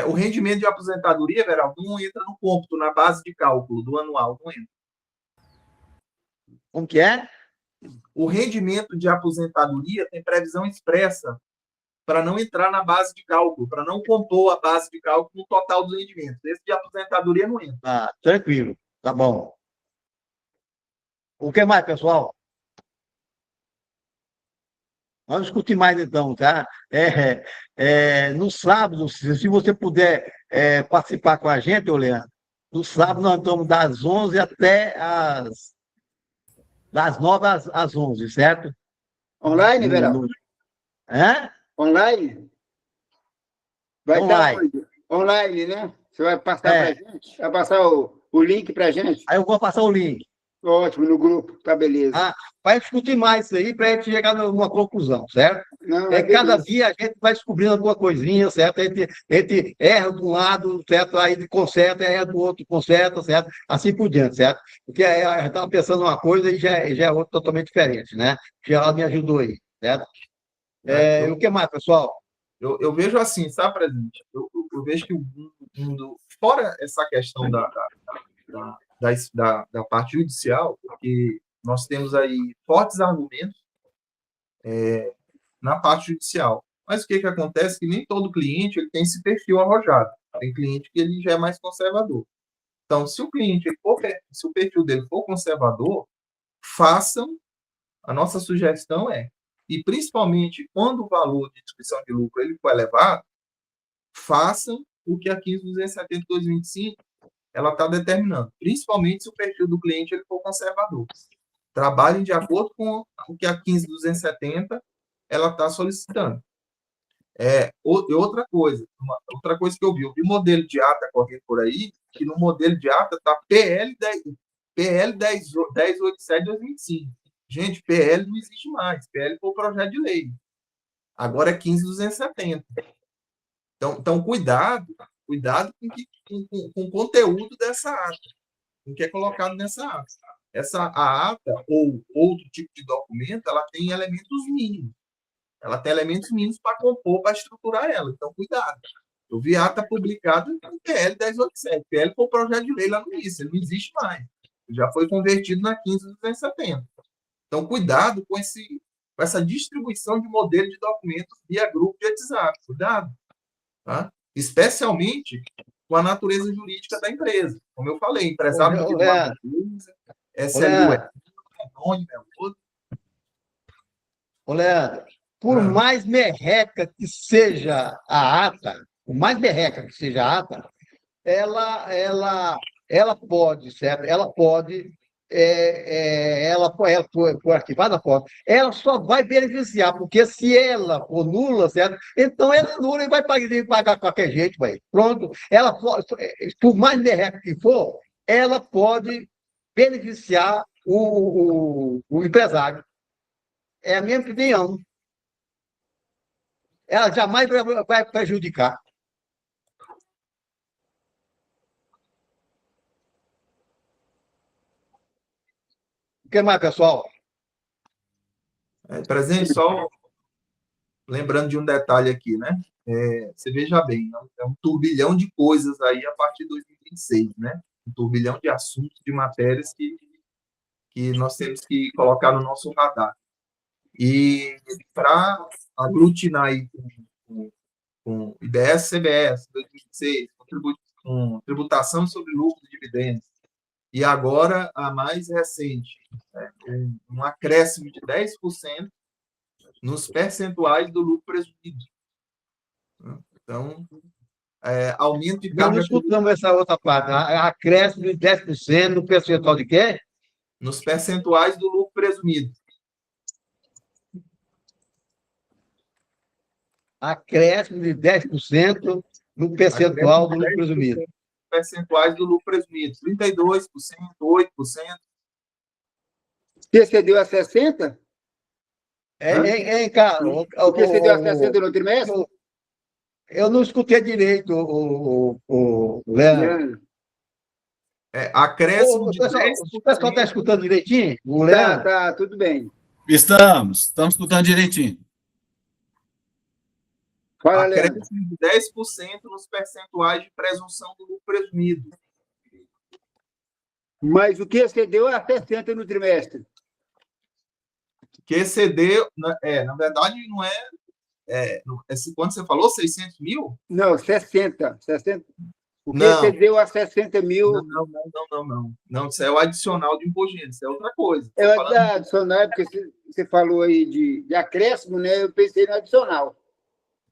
O rendimento de aposentadoria, Veraldo, não entra no cômputo, na base de cálculo do anual, não entra. Como que é? O rendimento de aposentadoria tem previsão expressa para não entrar na base de cálculo, para não compor a base de cálculo no total dos rendimentos. Esse de aposentadoria não entra. Tranquilo, tá bom. O que mais, pessoal? Vamos discutir mais então, tá? No sábado, se você puder participar com a gente, Leandro, no sábado nós estamos das 11 até das 9 às 11, certo? Online, Verão? Online? Vai estar onde? Online, né? Você vai passar para a gente? Vai passar o link para a gente? Aí eu vou passar o link. Ótimo, no grupo, tá beleza. Vai discutir mais isso aí para a gente chegar numa conclusão, certo? Cada dia a gente vai descobrindo alguma coisinha, certo? A gente erra de um lado, certo? Aí conserta, erra do outro, conserta, certo? Assim por diante, certo? Porque a gente estava pensando uma coisa e já é outra totalmente diferente, né? Geraldo me ajudou aí, certo? O que mais, pessoal? Eu vejo assim, sabe, presidente? Eu vejo que o mundo, fora essa questão da parte judicial, porque nós temos aí fortes argumentos na parte judicial. Mas o que acontece? Que nem todo cliente ele tem esse perfil arrojado. Tem cliente que ele já é mais conservador. Então, se o cliente se o perfil dele for conservador, façam, a nossa sugestão e principalmente quando o valor de distribuição de lucro ele for elevado, façam o que a 15.270/2025 ela está determinando, principalmente se o perfil do cliente ele for conservador. Trabalhem de acordo com o que a 15.270 ela está solicitando. Outra coisa que eu vi modelo de ata correndo por aí, que no modelo de ata está PL 1087/2025. Gente, PL não existe mais. PL foi o projeto de lei. Agora é 15.270. Então cuidado com o conteúdo dessa ata, com o que é colocado nessa ata. A ata ou outro tipo de documento, ela tem elementos mínimos. Ela tem elementos mínimos para compor, para estruturar ela. Então, cuidado. Eu vi ata publicada no PL 1087. PL foi o projeto de lei lá no início. Ele não existe mais. Ele já foi convertido na 15.270. Então, cuidado com essa distribuição de modelo de documentos via grupo de WhatsApp. Cuidado. Tá? Especialmente com a natureza jurídica da empresa. Como eu falei, empresário individual, SLU, anônimo, outro. Ô, Leandro, por mais merreca que seja a ata, ela pode, certo? Ela pode, ela for arquivada, pode. Ela só vai beneficiar, porque se ela for nula, certo? Então ela é nula e vai pagar de qualquer jeito, vai. Pronto. Ela pode, por mais merreca que for, ela pode beneficiar o empresário. É a minha opinião. Ela jamais vai prejudicar. O que mais, pessoal? Presidente, só lembrando de um detalhe aqui, né? Você veja bem, é um turbilhão de coisas aí a partir de 2026, né? Um turbilhão de assuntos, de matérias que nós temos que colocar no nosso radar. E para aglutinar aí com IBS, CBS, 2026, com tributação sobre lucros e dividendos, e agora a mais recente, um acréscimo de 10% nos percentuais do lucro presumido. Então, aumento de carga... Nós não escutamos essa outra parte. Acréscimo de 10% no percentual de quê? Nos percentuais do lucro presumido. Acréscimo de 10% no percentual do lucro presumido. Percentuais do lucro presumido. 32%, 8%. Você cedeu a 60%? Cara, Porque você deu a 60% no trimestre? Eu não escutei direito, o Leandro. Acréscimo de 10%. O pessoal está escutando direitinho? O Leandro? Tá, tudo bem. Estamos escutando direitinho. Fala, Acréscimo de 10% nos percentuais de presunção do lucro presumido. Mas o que excedeu é a 60% no trimestre. Que excedeu, na verdade, não é quando você falou 600 mil? Não, 60. O que excedeu a 60 mil... Não, isso é o adicional de imposto de renda, isso é outra coisa. É o adicional, porque você falou aí de acréscimo, né? Eu pensei no adicional.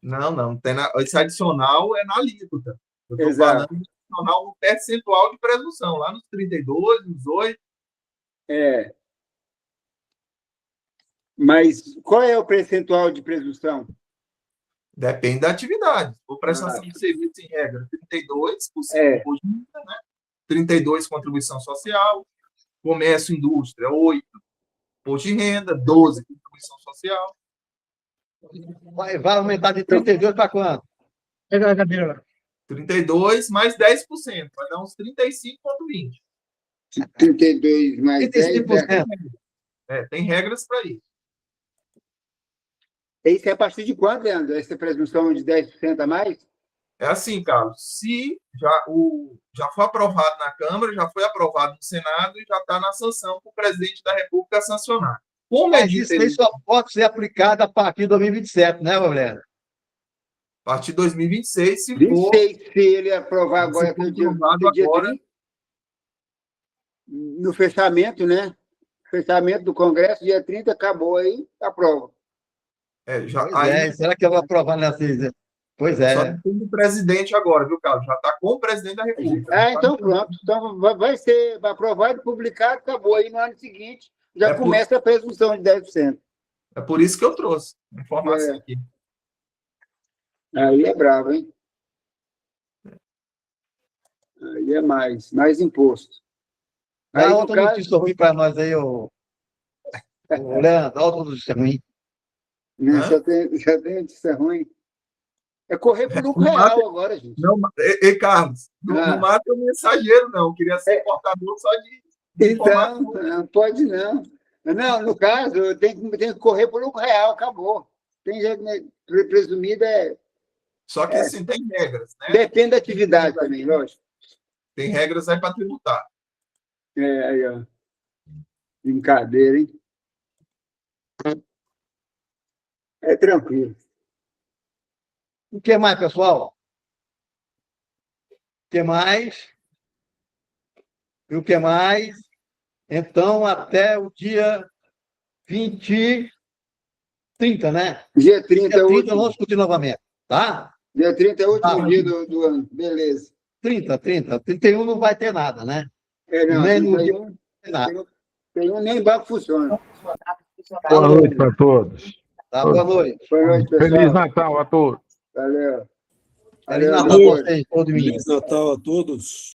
Não. Esse adicional é na alíquota. Eu estou falando de adicional no percentual de presunção, lá nos 32, nos 8. Mas qual é o percentual de presunção? Depende da atividade. Por prestação de serviço, em regra, 32% imposto de renda, né? 32% contribuição social, comércio e indústria, 8% imposto de renda, 12% contribuição social. Vai aumentar de 32 para quanto? 32 mais 10%, vai dar uns 35,20%. 32 mais 35%. 10%. Tem regras para isso. Isso é a partir de quando, Leandro? Essa presunção de 10% a mais? É assim, Carlos, se já foi aprovado na Câmara, já foi aprovado no Senado e já está na sanção para o presidente da República sancionar. Mas isso aí só pode ser aplicado a partir de 2027, né, Leandro? partir de 2026, se for 26, se ele aprovar agora, que é o dia agora, 30, no fechamento, né? Fechamento do Congresso, dia 30, acabou aí, aprova. Será que eu vou aprovar nessa? Pois Só é. depende do presidente agora, viu, Carlos? Já está com o presidente da República. Então pronto. Então vai ser aprovado, publicado, acabou aí no ano seguinte, já começa a presunção de 10%. É por isso que eu trouxe a informação aqui. Aí é bravo, hein? Aí é mais imposto. Dá Aí, outra notícia ruim para nós aí, ô Leandro, dá outra notícia ruim. Já tem notícia ruim. É correr por lucro real agora, gente. Não, Carlos, não mata o mensageiro, não. Eu queria ser portador só de então, não pode não. Não, no caso, tem que correr por lucro real, acabou. Tem jeito, né? Presumido Só que assim, tem regras, né? Depende da atividade também, lógico. Tem regras aí para tributar. Aí, ó. Brincadeira, hein? É tranquilo. O que mais, pessoal? O que mais? E o que mais? Então, até o dia 30, né? Dia 30 dia 30 nós discutir novamente, tá? Dia 30 é o último dia do ano. Beleza. 31 não vai ter nada, né? Não, nem no 31, dia, nada. 31 nem banco funciona. Boa noite para todos. Tá, boa noite. Boa noite, pessoal. Feliz Natal a todos. Valeu. Feliz Natal a vocês, todo mundo. Feliz Natal a todos.